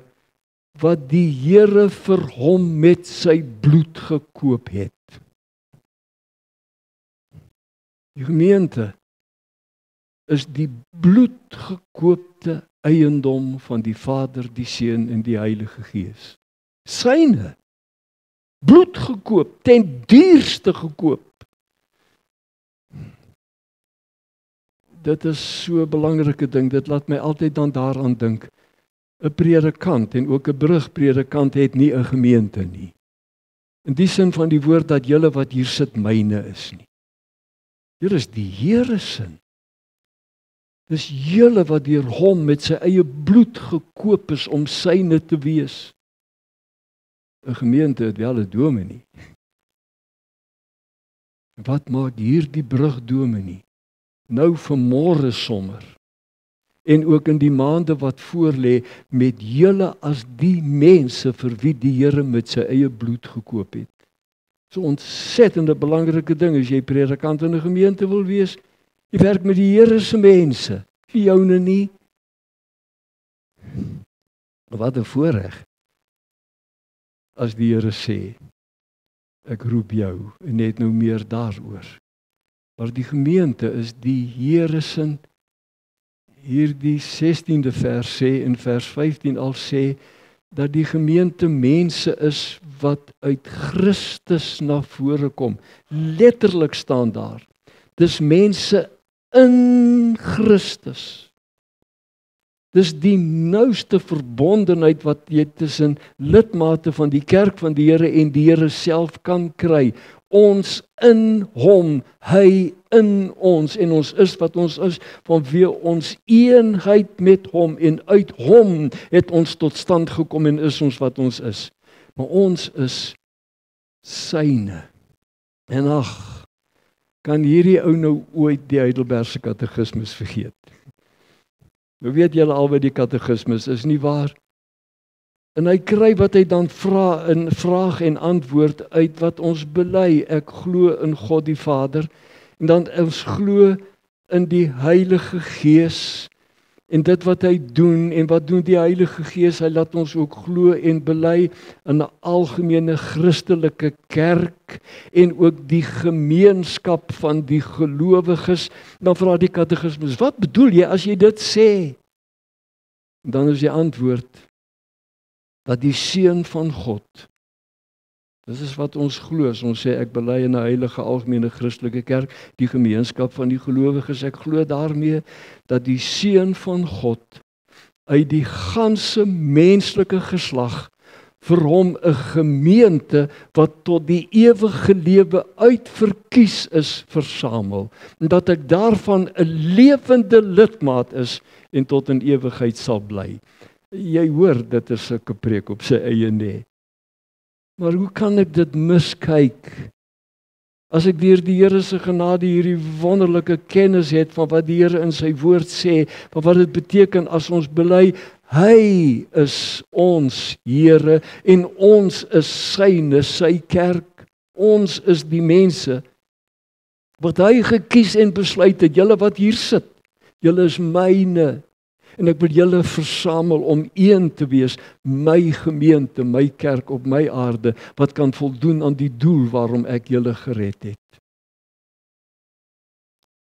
wat die Here vir hom met sy bloed gekoop het. Die gemeente is die bloedgekoopte eiendom van die Vader, die Seun en die Heilige Gees. Syne. Bloed gekoop, ten duurste gekoop. Dit is so 'n belangrike ding, dit laat my altyd dan daaraan dink. 'n Predikant en ook 'n brugpredikant het nie 'n gemeente nie. In die sin van die woord dat julle wat hier sit myne is nie. Julle is die Here se. Dis julle wat deur hom met sy eie bloed gekoop is om syne te wees. 'n Gemeente het wel 'n dominee. Wat maak hierdie brugdominee nou vanmôre sommer en ook in die maande wat voorlê met julle as die mense vir wie die Here met sy eie bloed gekoop het? So 'n ontsettende belangrike ding as jy predikant in 'n gemeente wil wees. Jy werk met die Here se mense, vir joune nie. Wat 'n voorreg. As die Here sê, ek roep jou en net nou meer daaroor. Maar die gemeente is die Here se. Hierdie 16de vers sê in vers 15 al sê dat die gemeente mense is wat uit Christus na vore kom. Letterlik staan daar. Dis mense in Christus. Dis die nouste verbondenheid wat jy tussen lidmate van die kerk van die Here en die Here self kan kry. Ons in hom, hy in ons en ons is wat ons is vanweë ons eenheid met hom en uit hom het ons tot stand gekom en is ons wat ons is. Maar ons is syne. En ag, kan hierdie ou nou ooit die Heidelbergse katekismes vergeet? Nou weet julle al wat die katekismes is, nie waar? En hy kry wat hy dan vra in vraag en antwoord uit wat ons bely. Ek glo in God die Vader en dan ons glo in die Heilige Gees en dit wat hy doen en wat doen die Heilige Gees, hy laat ons ook glo en bely in 'n algemene Christelike kerk en ook die gemeenskap van die gelowiges. Dan vra die katekismes, wat bedoel jy as jy dit sê? En dan is die antwoord, dat die Seun van God, dis is wat ons glo, ons sê ek bely in 'n heilige algemene Christelike kerk, die gemeenskap van die gelowiges, ek glo daarmee dat die Seun van God uit die ganse menslike geslag vir hom 'n gemeente wat tot die ewige lewe uitverkies is, versamel, en dat ek daarvan 'n lewende lidmaat is en tot in ewigheid sal bly. Jy hoor, dit is 'n preek op sy eie nê. Maar hoe kan ek dit miskyk? As ek deur die Here se genade hierdie wonderlike kennis het van wat die Here in sy woord sê, van wat dit beteken as ons bely, hy is ons Here en ons is syne, sy kerk. Ons is die mense wat hy gekies en besluit het, julle wat hier sit, julle is myne. En ek wil julle versamel om een te wees, my gemeente, my kerk op my aarde, wat kan voldoen aan die doel waarom ek julle gered het.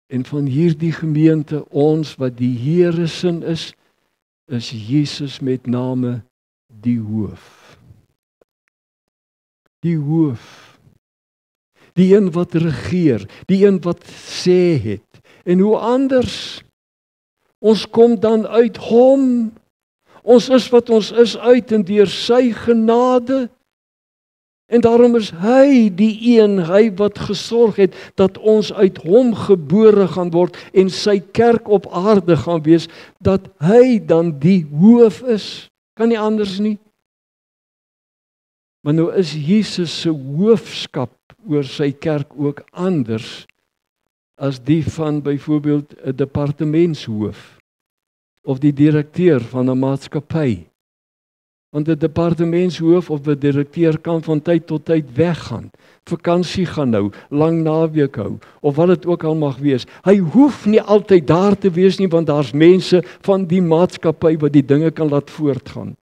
En van hierdie gemeente, ons wat die Here se is Jesus met name die hoof. Die hoof. Die een wat regeer, die een wat sê het. En hoe anders? Ons kom dan uit hom. Ons is wat ons is uit en deur sy genade. En daarom is hy die een, hy wat gesorg het dat ons uit hom gebore gaan word en sy kerk op aarde gaan wees, dat hy dan die hoof is. Kan nie anders nie. Maar nou is Jesus se hoofskap oor sy kerk ook anders as die van byvoorbeeld 'n departementshoof of die direkteur van 'n maatskappy. Want 'n departementshoof of 'n direkteur kan van tyd tot tyd weggaan, vakansie gaan hou, lang naweek hou, of wat dit ook al mag wees. Hy hoef nie altyd daar te wees nie, want daar's mense van die maatskappy wat die dinge kan laat voortgaan.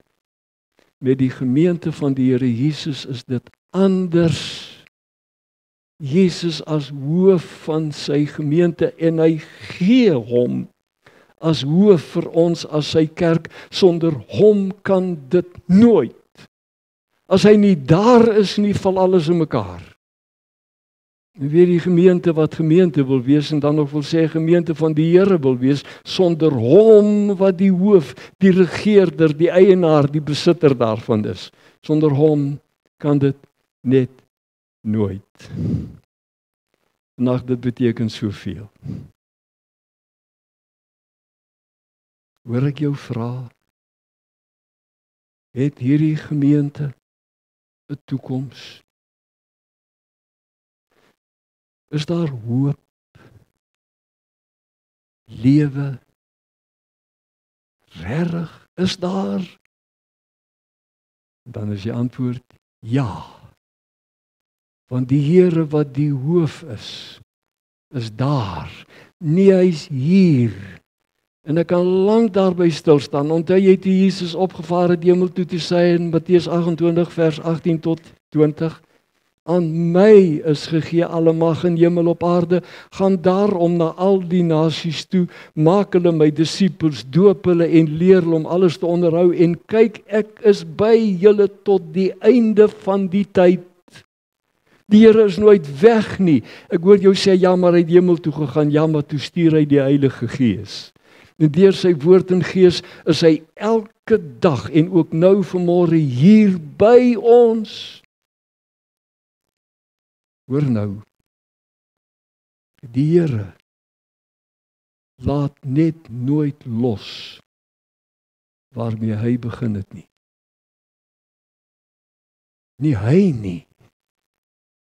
Met die gemeente van die Here Jesus is dit anders. Jesus as hoof van sy gemeente en hy gee hom as hoof vir ons as sy kerk. Sonder hom kan dit nooit. As hy nie daar is nie, val alles in mekaar. En weer die gemeente wat gemeente wil wees en dan nog wil sê gemeente van die Here wil wees, sonder hom wat die hoof, die regeerder, die eienaar, die besitter daarvan is. Sonder hom kan dit net nooit. Vandag dit beteken soveel. Hoor ek jou vra, het hierdie gemeente 'n toekoms? Is daar hoop? Lewe? Regtig? Is daar? Dan is die antwoord ja. Want die Here wat die hoof is daar. Nee, hy's hier. En ek kan lank daarby stil staan. Onthou jy toe Jesus opgevaar het hemel toe te sê in Matteus 28 vers 18 tot 20. Aan my is gegee alle mag in hemel op aarde. Gaan daarom na al die nasies toe, maak hulle my disippels, doop hulle en leer hulle om alles te onderhou. En kyk, ek is by julle tot die einde van die tyd. Die Here is nooit weg nie. Ek hoor jou sê, ja, maar hy het hemel toe gegaan. Ja, maar toe stuur hy die Heilige Gees. En deur sy woord en gees is hy elke dag en ook nou vanmôre hier by ons. Hoor nou, die Here laat net nooit los waarmee hy begin het nie. Nie hy nie.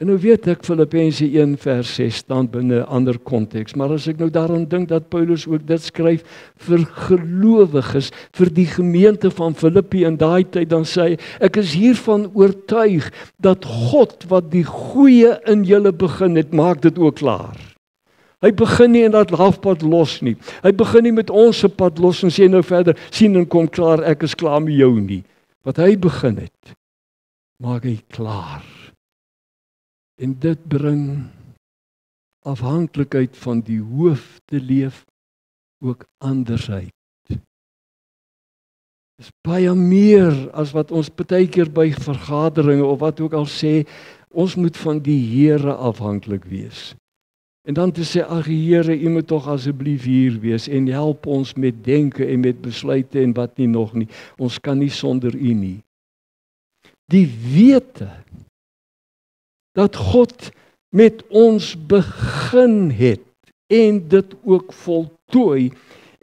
En nou weet ek Filippense 1 vers 6 staan binne 'n ander konteks, maar as ek nou daaraan dink dat Paulus ook dit skryf vir gelowiges, vir die gemeente van Filippi in daai tyd, dan sê hy, ek is hiervan oortuig dat God wat die goeie in julle begin het, maak dit ook klaar. Hy begin nie in dat halfpad los nie. Hy begin nie met ons se pad los en sê nou verder, sien en kom klaar, ek is klaar met jou nie. Wat hy begin het, maak hy klaar. En dit bring afhanklikheid van die hoof te leef ook andersheid. Dis baie meer as wat ons baie keer by vergaderinge of wat ook al sê, ons moet van die Here afhanklik wees. En dan te sê, ag Here, U moet tog asseblief hier wees en help ons met denke en met besluite en wat nie nog nie. Ons kan nie sonder U nie. Die wete dat God met ons begin het en dit ook voltooi,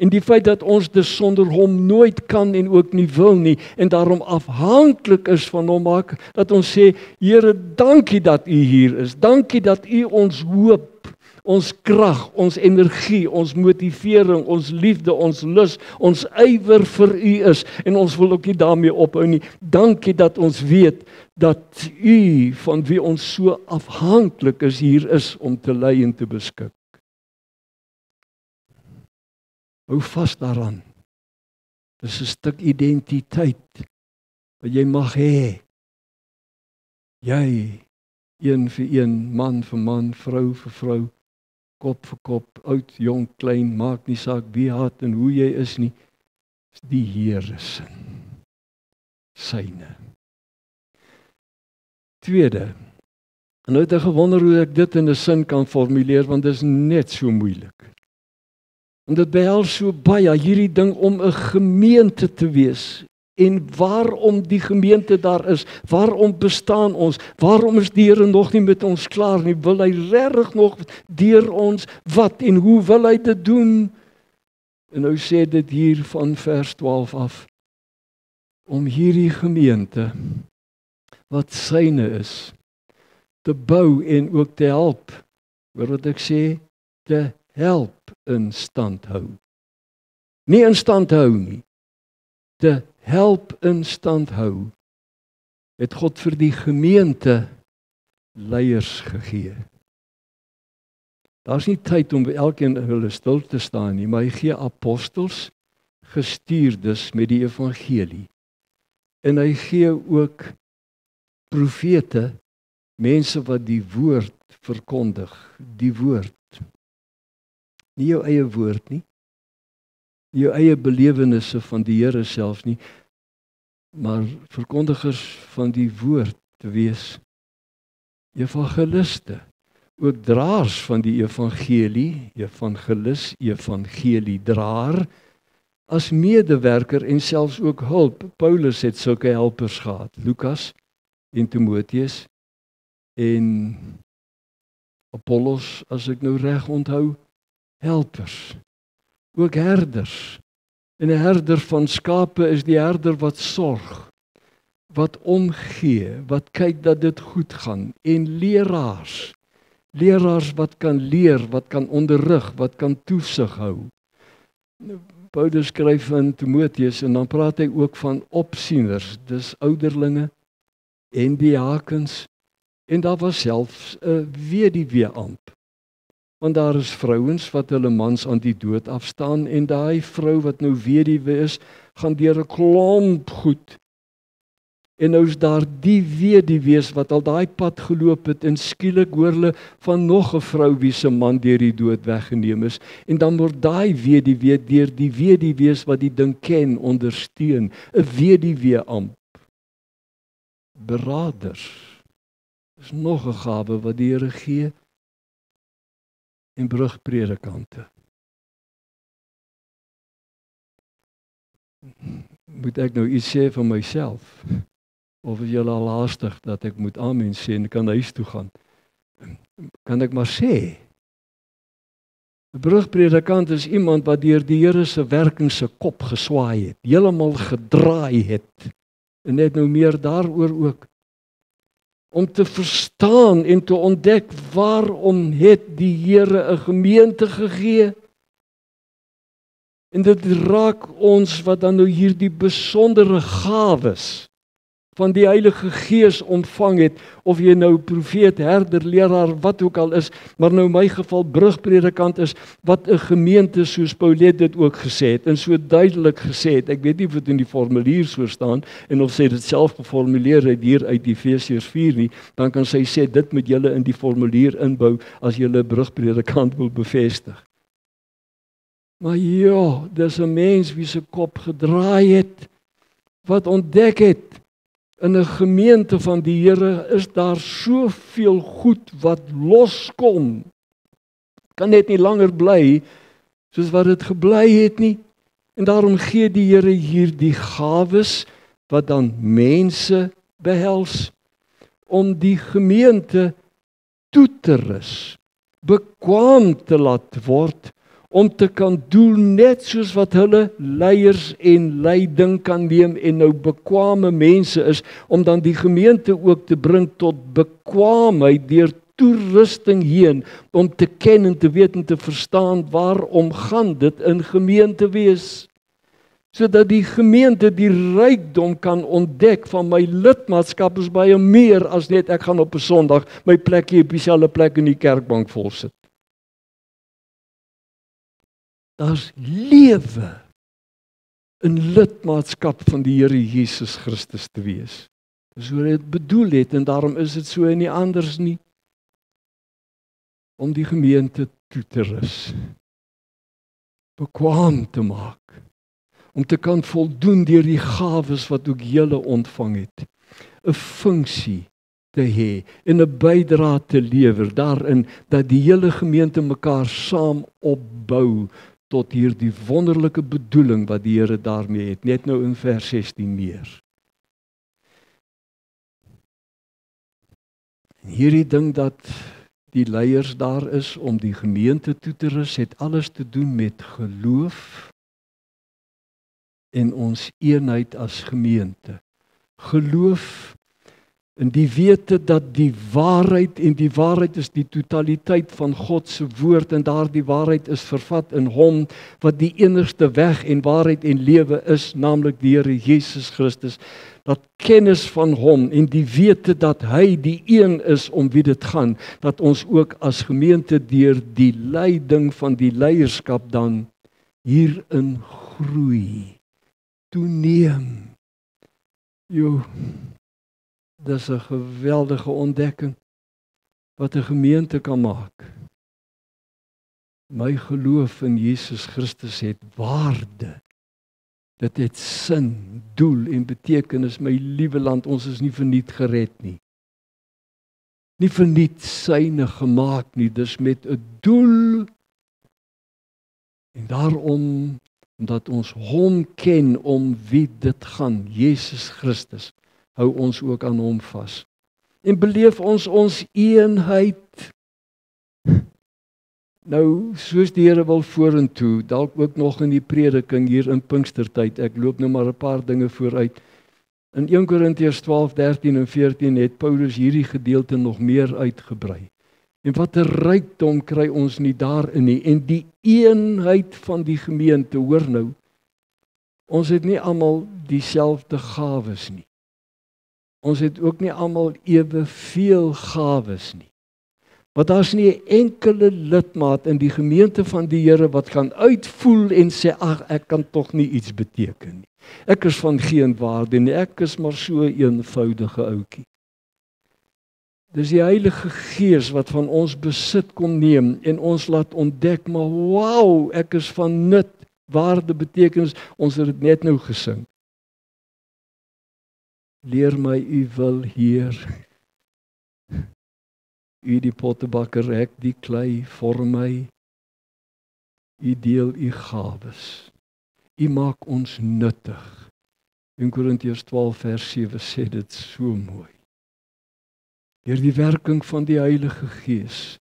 en die feit dat ons dus sonder hom nooit kan en ook nie wil nie, en daarom afhanklik is van hom, maak dat ons sê, Here, dankie dat U hier is, dankie dat U ons hoop, ons krag, ons energie, ons motivering, ons liefde, ons lus, ons ywer vir U is, en ons wil ook nie daarmee ophou nie. Dankie dat ons weet dat U, van wie ons so afhanklik is, hier is om te lei en te beskik. Hou vas daaraan. Dis 'n stuk identiteit wat jy mag hê. Jy, een vir een, man vir man, vrou vir vrou, kop vir kop, oud, jong, klein, maak nie saak wie haat en hoe jy is nie. Dis die Here se. Syne. Tweede, en nou het ek gewonder hoe ek dit in 'n sin kan formuleer, want dit is net so moeilik. En dit behels so baie, hierdie ding om 'n gemeente te wees. En waarom die gemeente daar is, waarom bestaan ons, waarom is die Here nog nie met ons klaar nie, wil hy regtig nog deur ons, wat en hoe wil hy dit doen? En nou sê dit hier van vers 12 af, om hierdie gemeente, wat syne is, te bou en ook te help, hoor wat ek sê, te help in stand hou. Nie in stand hou nie, te help in stand hou, het God vir die gemeente leiers gegee. Daar's nie tyd om elkeen hulle stil te staan nie, maar hy gee apostels, gestuurdes met die evangelie. En hy gee ook profete, mense wat die woord verkondig, die woord. Nie jou eie woord nie, nie jou eie belewennisse van die Here self nie, maar verkondigers van die woord te wees. Evangeliste, ook draers van die evangelie, evangelis, evangeliedraer, as medewerker en selfs ook hulp. Paulus het sulke helpers gehad, Lukas en Timotheus en Apollos, as ek nou reg onthou, helpers, ook herders. En 'n herder van skape is die herder wat sorg, wat omgee, wat kyk dat dit goed gaan. En leraars wat kan leer, wat kan onderrig, wat kan toesig hou. Paulus skryf in Timotheus en dan praat hy ook van opsieners, dis ouderlinge en diakens. En daar was selfs 'n weduweeamp. Want daar is vrouens wat hulle mans aan die dood afstaan en daai vrou wat nou weduwe is, gaan deur 'n klomp goed. En nou is daar die weduwees wat al daai pad geloop het en skielik hoor hulle van nog 'n vrou wie se man deur die dood weggeneem is. En dan word daai weduwee deur die weduwees wat die ding ken ondersteun, 'n weduweeamp. Beraders. Dis nog 'n gawe wat die Here gee. En brugpredikante. Moet ek nou iets sê van myself? Of is julle al haastig dat ek moet amen sê en kan huis toe gaan? Kan ek maar sê? 'n Brugpredikant is iemand wat deur die Here se werking se kop geswaai het, heeltemal gedraai het. En net nou meer daaroor ook. Om te verstaan en te ontdek waarom het die Here 'n gemeente gegee. En dit raak ons wat dan nou hierdie besondere gawes van die Heilige Gees ontvang het, of jy nou profeet, herder, leraar, wat ook al is, maar nou in my geval brugpredikant is, wat 'n gemeente soos Paulus dit ook gesê het, en so duidelik gesê het, ek weet nie of dit in die formulier so staan, en of sy dit self geformuleer het hier uit Efesiërs 4 nie, dan kan sy sê, dit moet julle in die formulier inbou, as julle brugpredikant wil bevestig. Maar ja, dis 'n mens wie se kop gedraai het, wat ontdek het, in 'n gemeente van die Here is daar soveel goed wat loskom. Kan net nie langer bly soos wat dit gebly het nie. En daarom gee die Here hier die gawes wat dan mense behels om die gemeente toe te rus, bekwaam te laat word, om te kan doen net soos wat hulle leiers en leiding kan neem en nou bekwame mense is, om dan die gemeente ook te bring tot bekwaamheid deur toerusting heen, om te ken en te weet en te verstaan waarom gaan dit in gemeente wees. Sodat die gemeente die rykdom kan ontdek van my lidmaatskap is baie meer as net ek gaan op 'n Sondag my plekkie op dieselfde plek in die kerkbank vol sit. Daar's lewe in lidmaatskap van die Here Jesus Christus te wees. Dis hoe dit bedoel het en daarom is dit so en nie anders nie. Om die gemeente toe te rus, bekwaam te maak, om te kan voldoen deur die gawes wat ook julle ontvang het, 'n funksie te hê en 'n bydrae te lewer daarin dat die hele gemeente mekaar saam opbou tot hierdie wonderlike bedoeling wat die Here daarmee het, net nou in vers 16 meer. En hierdie ding dat die leiers daar is om die gemeente toe te rus, het alles te doen met geloof en ons eenheid as gemeente. Geloof in die wete dat die waarheid, en die waarheid is die totaliteit van God se woord, en daardie waarheid is vervat in hom, wat die enigste weg en waarheid en lewe is, naamlik die Here Jesus Christus, dat kennis van hom en die wete dat hy die een is om wie dit gaan, dat ons ook as gemeente deur die leiding van die leierskap dan hierin groei, toeneem. Dis 'n geweldige ontdekking wat 'n gemeente kan maak. My geloof in Jesus Christus het waarde. Dit het sin, doel en betekenis. My liewe land, ons is nie verniet gered nie. Nie verniet syne gemaak nie, dis met 'n doel. En daarom, omdat ons hom ken om wie dit gaan, Jesus Christus, hou ons ook aan hom vas. En beleef ons eenheid. Nou, soos die Here wil vorentoe, dalk ook nog in die prediking hier in Pinkstertyd, ek loop nou maar 'n paar dinge vooruit. In 1 Korintiërs 12, 13 en 14 het Paulus hierdie gedeelte nog meer uitgebrei. En wat 'n rykdom kry ons nie daarin nie. En die eenheid van die gemeente, hoor nou, ons het nie almal dieselfde gawes nie. Ons het ook nie almal eweveel gawes nie. Want daar's nie 'n enkele lidmaat in die gemeente van die Here wat kan uitvoel en sê, ag, ek kan tog nie iets beteken nie. Ek is van geen waarde nie, ek is maar so 'n eenvoudige ouetjie. Dis die Heilige Gees wat van ons besit kom neem en ons laat ontdek, maar wow, ek is van nut, waarde, betekenis, ons het dit net nou gesing. Leer my u wil, Heer. U die pottebakker, ek die klei, vorm my. U deel u gawes. U maak ons nuttig. 1 Korintiërs 12 vers 7 sê dit so mooi. Deur die werking van die Heilige Gees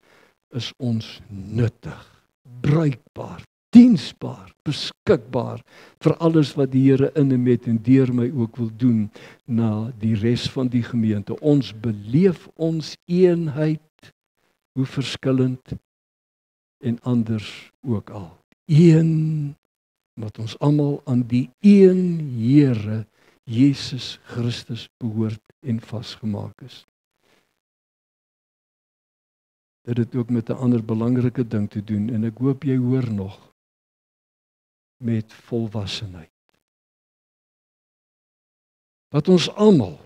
is ons nuttig, bruikbaar, diensbaar, beskikbaar vir alles wat die Here in en met en deur my ook wil doen na die res van die gemeente. Ons beleef ons eenheid, hoe verskillend en anders ook al. Een, wat ons almal aan die een Here, Jesus Christus behoort en vasgemaak is. Dit het ook met 'n ander belangrike ding te doen, en ek hoop jy hoor nog, met volwassenheid. Wat ons almal,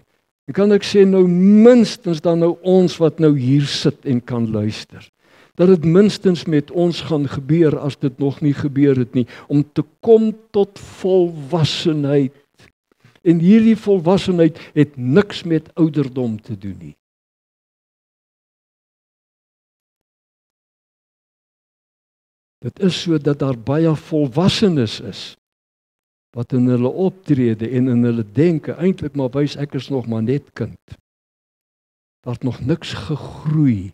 en kan ek sê nou minstens dan nou ons wat nou hier sit en kan luister, dat dit minstens met ons gaan gebeur as dit nog nie gebeur het nie, om te kom tot volwassenheid En hierdie volwassenheid het niks met ouderdom te doen nie. Dit is so dat daar baie volwassenes is, wat in hulle optrede en in hulle denke eintlik maar wys ek is nog maar net kind. Daar het nog niks gegroei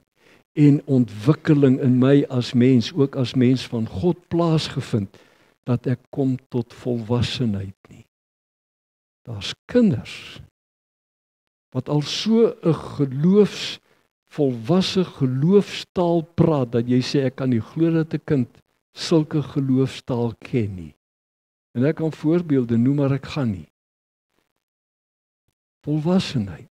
en ontwikkeling in my as mens, ook as mens van God plaasgevind, dat ek kom tot volwassenheid nie. Daar's kinders wat al so 'n volwasse geloofstaal praat, dat jy sê ek kan nie glo dat 'n kind sulke geloofstaal ken nie. En ek kan voorbeelde noem, maar ek gaan nie. Volwassenheid.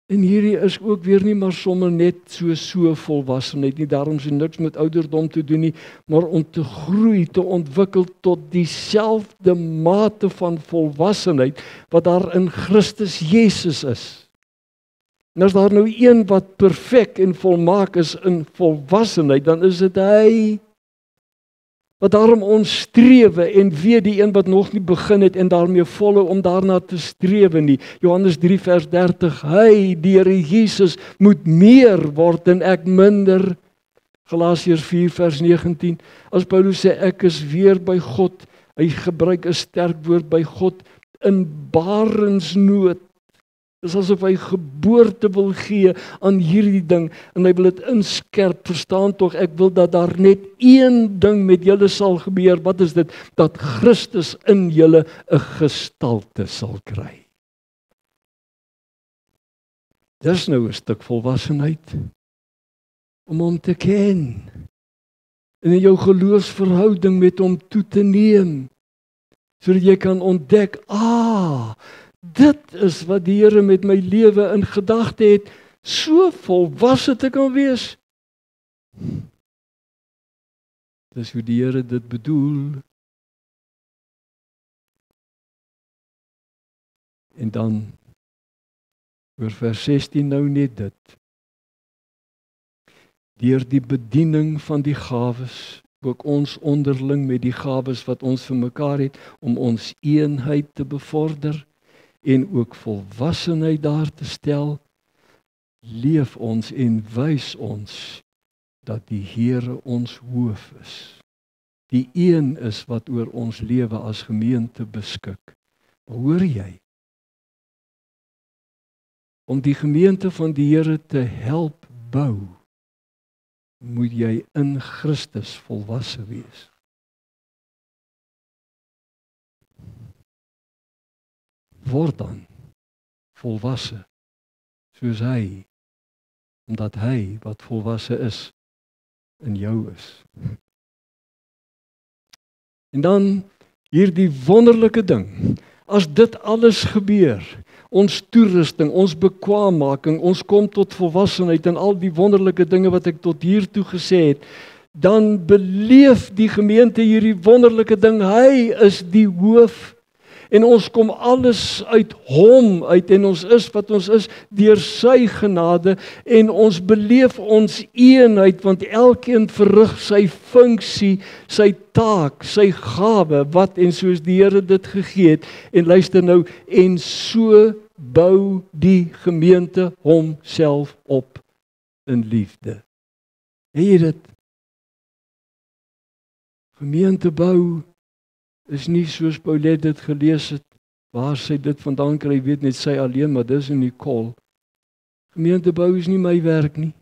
En hierdie is ook weer nie maar sommer net so volwassenheid nie, daarom is niks met ouderdom te doen nie, maar om te groei, te ontwikkel tot dieselfde mate van volwassenheid wat daar in Christus Jesus is. En as daar nou een wat perfek en volmaak is in volwassenheid, dan is dit hy. Wat daarom ons strewe en weet die een wat nog nie begin het en daarmee volhou om daarna te strewe nie. Johannes 3 vers 30, hy, die Here Jesus, moet meer word en ek minder. Galasiërs 4 vers 19, as Paulus sê ek is weer by God, hy gebruik 'n sterk woord by God, in barensnood. Dis asof hy geboorte wil gee aan hierdie ding en hy wil dit inskerp, verstaan tog, ek wil dat daar net een ding met julle sal gebeur, wat is dit? Dat Christus in julle 'n gestalte sal kry. Dis nou 'n stuk volwassenheid, om hom te ken, en in jou geloofsverhouding met hom toe te neem, sodat jy kan ontdek, dit is wat die Here met my lewe in gedagte het, so volwasse te kan wees. Dis hoe die Here dit bedoel. En dan, oor vers 16 nou net dit. Deur die bediening van die gawes, ook ons onderling met die gawes wat ons vir mekaar het, om ons eenheid te bevorder, en ook volwassenheid daar te stel, leef ons en wys ons dat die Here ons hoof is. Die een is wat oor ons lewe as gemeente beskik. Maar hoor jy? Om die gemeente van die Here te help bou, moet jy in Christus volwasse wees. Word dan volwasse soos hy, omdat hy wat volwasse is in jou is. En dan hierdie wonderlike ding, as dit alles gebeur, ons toerusting, ons bekwaammaking, ons kom tot volwassenheid en al die wonderlike dinge wat ek tot hier toe gesê het, dan beleef die gemeente hierdie wonderlike ding, hy is die hoof. En ons kom alles uit hom uit en ons is wat ons is deur sy genade en ons beleef ons eenheid want elkeen verrig sy funksie, sy taak, sy gawe wat en soos die Here dit gegee het en luister nou en so bou die gemeente homself op in liefde. Het jy dit? Gemeente bou is nie soos Paulet dit gelees het, waar sy dit vandaan kry, weet net sy alleen, maar dis in die kol. Gemeentebou is nie my werk nie,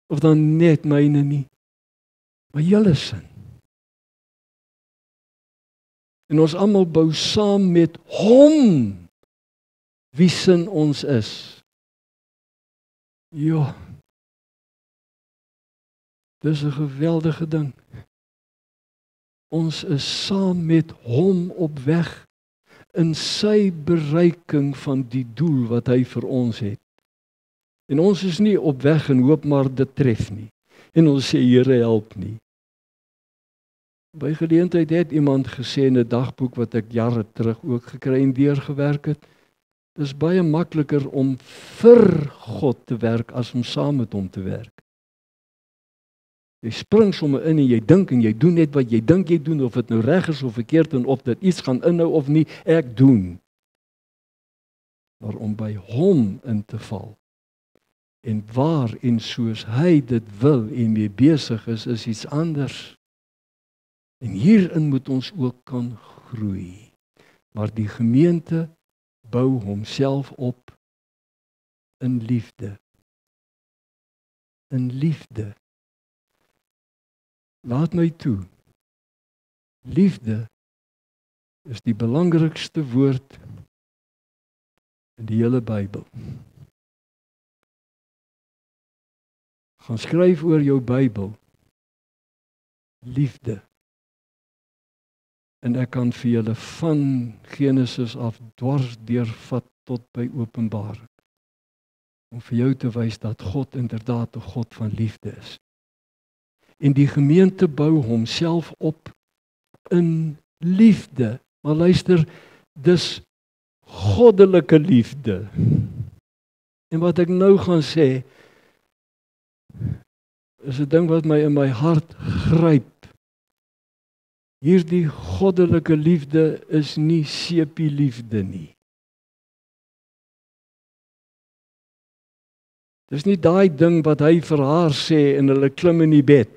of dan net myne nie, maar julle sin. En ons almal bou saam met hom, wie sin ons is. Ja, dis 'n geweldige ding. Ons is saam met hom op weg in sy bereiking van die doel wat hy vir ons het. En ons is nie op weg en hoop maar dit tref nie. En ons sê Here help nie. By geleentheid het iemand gesê in 'n dagboek wat ek jare terug ook gekry en deurgewerk het, dis baie makliker om vir God te werk as om saam met hom te werk. Jy spring sommer in en jy dink en jy doen net wat jy dink jy doen, of dit nou reg is of verkeerd en of dit iets gaan inhou of nie, ek doen. maar om by hom in te val. En waar en soos hy dit wil en mee besig is iets anders. En hierin moet ons ook kan groei. Maar die gemeente bou homself op in liefde. In liefde. Laat my toe. Liefde is die belangrikste woord in die hele Bybel. Gaan skryf oor jou Bybel. Liefde. En ek kan vir julle van Genesis af dwars deurvat tot by Openbaring. Om vir jou te wys dat God inderdaad 'n God van liefde is. En die gemeente bou homself op in liefde. Maar luister, dis goddelike liefde. En wat ek nou gaan sê, is 'n ding wat my in my hart gryp. Hierdie goddelike liefde is nie sepie liefde nie. Dis nie daai ding wat hy vir haar sê en hulle klim in die bed.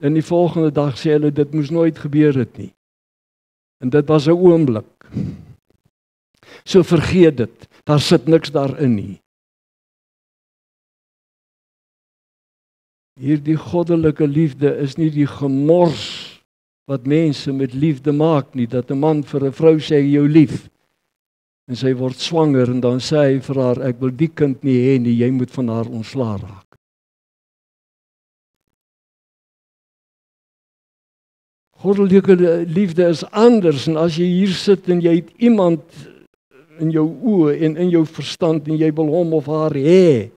En die volgende dag sê hulle dit moes nooit gebeur het nie. En dit was 'n oomblik. So vergeet dit. Daar sit niks daarin nie. Hierdie goddelike liefde is nie die gemors wat mense met liefde maak nie, dat 'n man vir 'n vrou sê jou lief. En sy word swanger en dan sê hy vir haar, ek wil die kind nie hê nie, jy moet van haar ontslaa raak. Goddelike liefde is anders, en as jy hier sit en jy het iemand in jou oë en in jou verstand en jy wil hom of haar hê,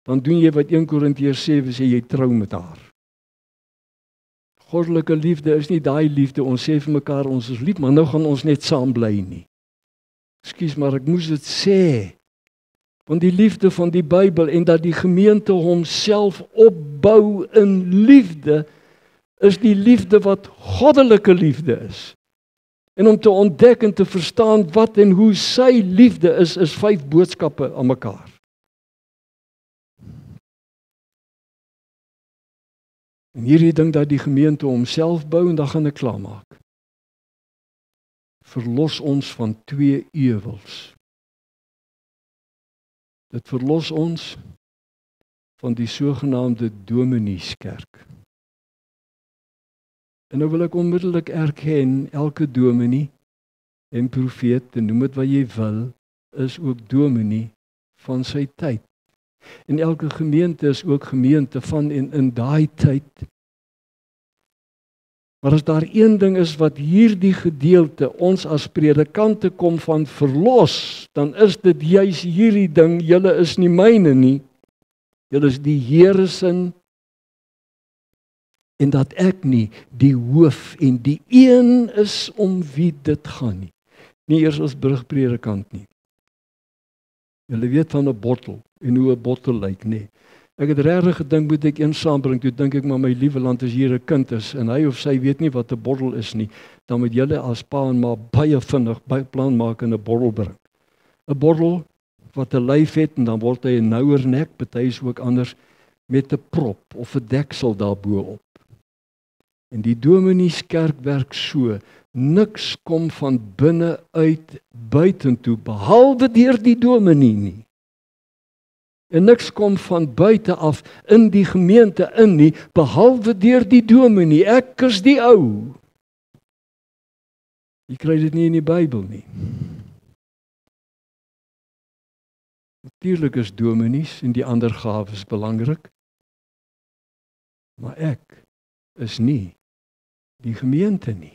dan doen jy wat 1 Korintiërs 7 sê, jy trou met haar. Goddelike liefde is nie daai liefde, ons sê vir mekaar ons is lief, maar nou gaan ons net saam bly nie. Ekskuus, maar ek moes dit sê. Want die liefde van die Bybel en dat die gemeente homself opbou in liefde, is die liefde wat goddelike liefde is. En om te ontdek en te verstaan wat en hoe sy liefde is 5 boodskappe aan mekaar. En hierdie ding dat die gemeente homself bou, en dan gaan ek klaarmaak. Verlos ons van 2 ewels. Dit verlos ons van die sogenaamde domineeskerk. En nou wil ek onmiddellik erken, elke dominee en profeet, en noem dit wat jy wil, is ook dominee van sy tyd. En elke gemeente is ook gemeente van en in daai tyd. Maar as daar een ding is wat hierdie gedeelte ons as predikante kom van verlos, dan is dit juis hierdie ding, julle is nie myne nie, julle is die Here se, en dat ek nie die hoof en die een is om wie dit gaan nie. Nie eers as brugpredikant nie. Julle weet van 'n bottel en hoe 'n bottel lyk, nee. Ek het regtig gedink moet ek een saambring, toe dink ek maar my liewe land, as hier 'n kind is en hy of sy weet nie wat 'n bottel is nie, dan moet julle as pa en ma baie vinnig plan maak en 'n bottel bring. 'n Bottel wat 'n lyf het en dan word hy 'n nouer nek, party is ook anders, met 'n prop of 'n deksel daarbo op. En die domineeskerk werk so, niks kom van binne uit buitentoe, behalwe deur die dominee nie. En niks kom van buite af in die gemeente in nie, behalwe deur die dominee. Ek is die ou. Jy kry dit nie in die Bybel nie. Natuurlik is dominees en die ander gawes belangrik, maar ek is nie die gemeente nie.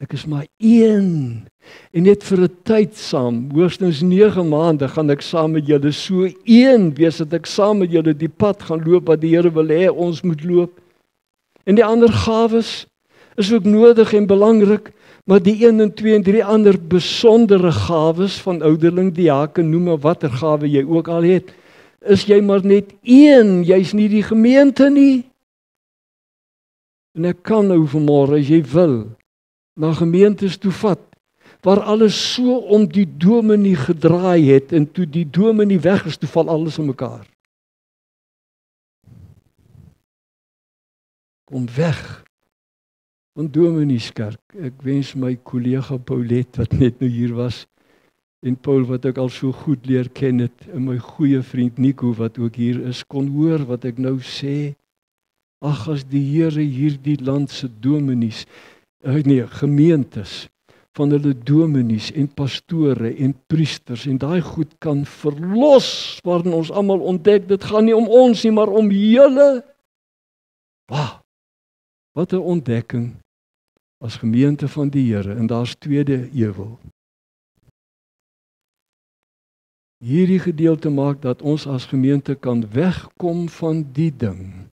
Ek is maar een, en net vir 'n tyd saam, hoogstens 9 maande, gaan ek saam met julle so een wees, dat ek saam met julle die pad gaan loop wat die Here wil hê ons moet loop. En die ander gawes is ook nodig en belangrik, maar die 1 en 2 en 3 ander besondere gawes van ouderling, diaken, noem maar watter gawe jy ook al het, is jy maar net een, jy's nie die gemeente nie. En ek kan nou vanmôre, as jy wil, na gemeentes toe vat, waar alles so om die dominee gedraai het, en toe die dominee weg is, toe val alles in mekaar. Kom weg van Domineeskerk. Ek wens my kollega Paulet, wat net nou hier was, en Paul, wat ek al so goed leer ken het, en my goeie vriend Nico, wat ook hier is, kon hoor wat ek nou sê. Ag, as die Here hierdie land se dominees, gemeentes, van hulle dominees en pastore en priesters, en daai goed kan verlos, waarin ons almal ontdek, dit gaan nie om ons nie, maar om julle. Wow, wat 'n ontdekking as gemeente van die Here, en daar's tweede ewel. Hierdie gedeelte maak dat ons as gemeente kan wegkom van die ding,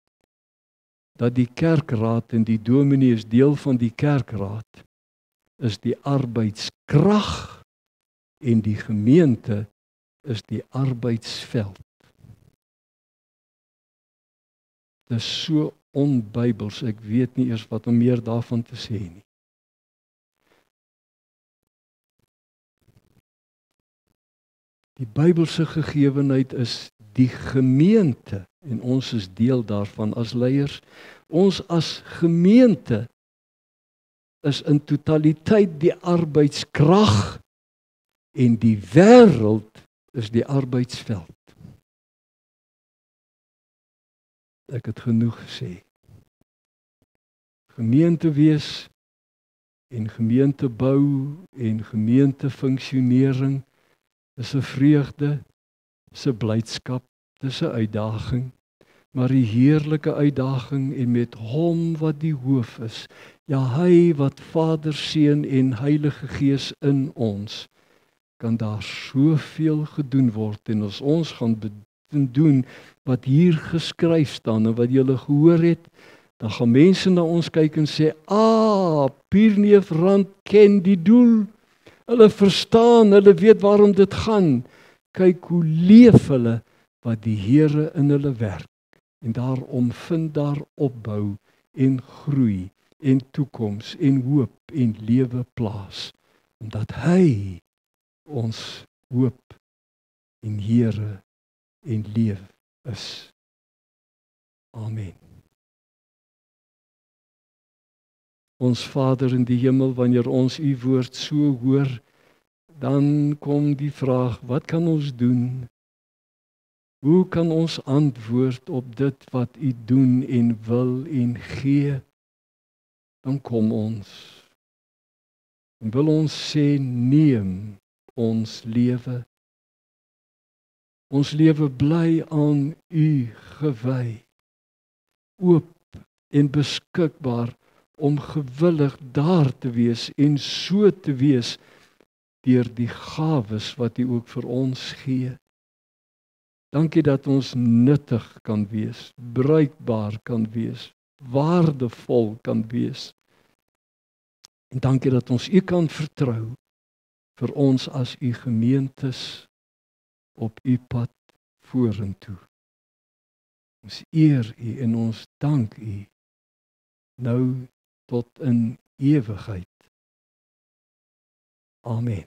dat die kerkraad en die dominee is deel van die kerkraad, is die arbeidskrag, en die gemeente is die arbeidsveld. Dit is so onbybels, ek weet nie eers wat om meer daarvan te sê nie. Die Bybelse gegewenheid is die gemeente, en ons is deel daarvan as leiers. Ons as gemeente is in totaliteit die arbeidskrag, en die wêreld is die arbeidsveld. Ek het genoeg gesê. Gemeente wees, en gemeente bou, en gemeente funksionering, is 'n vreugde, is 'n blydskap, dis 'n uitdaging, maar die heerlike uitdaging, en met hom wat die hoof is, ja, hy wat Vader, Seun en Heilige Gees in ons, kan daar soveel gedoen word, en as ons gaan doen wat hier geskryf staan, en wat julle gehoor het, dan gaan mense na ons kyk en sê, Pierneef Rand ken die doel, hulle verstaan, hulle weet waarom dit gaan, kyk hoe leef hulle, wat die Here in hulle werk, en daarom vind daar opbou, en groei, en toekoms, en hoop, en lewe plaas, omdat hy ons hoop, en Here, en leef is. Amen. Ons Vader in die hemel, wanneer ons u woord so hoor, dan kom die vraag, wat kan ons doen? Hoe kan ons antwoord op dit wat u doen en wil en gee? Dan kom ons. En wil ons sê, neem ons lewe. Ons lewe bly aan u gewy, oop en beskikbaar, om gewillig daar te wees en so te wees deur die gawes wat U ook vir ons gee. Dankie dat ons nuttig kan wees, bruikbaar kan wees, waardevol kan wees. En dankie dat ons U kan vertrou vir ons as U gemeentes op U pad vorentoe. Ons eer U en ons dank U nou tot in ewigheid. Amen.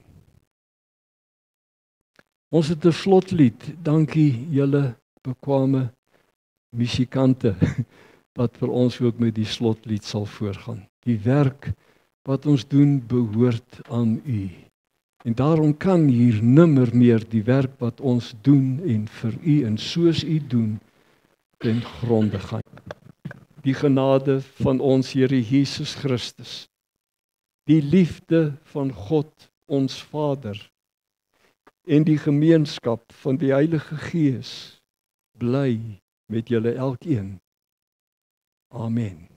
Ons het 'n slotlied. Dankie julle bekwame musikante wat vir ons ook met die slotlied sal voorgaan. Die werk wat ons doen behoort aan U. En daarom kan hier nimmer meer die werk wat ons doen en vir U en soos U doen ten gronde gaan. Die genade van ons Here Jesus Christus, die liefde van God ons Vader en die gemeenskap van die Heilige Gees bly met julle elkeen. Amen.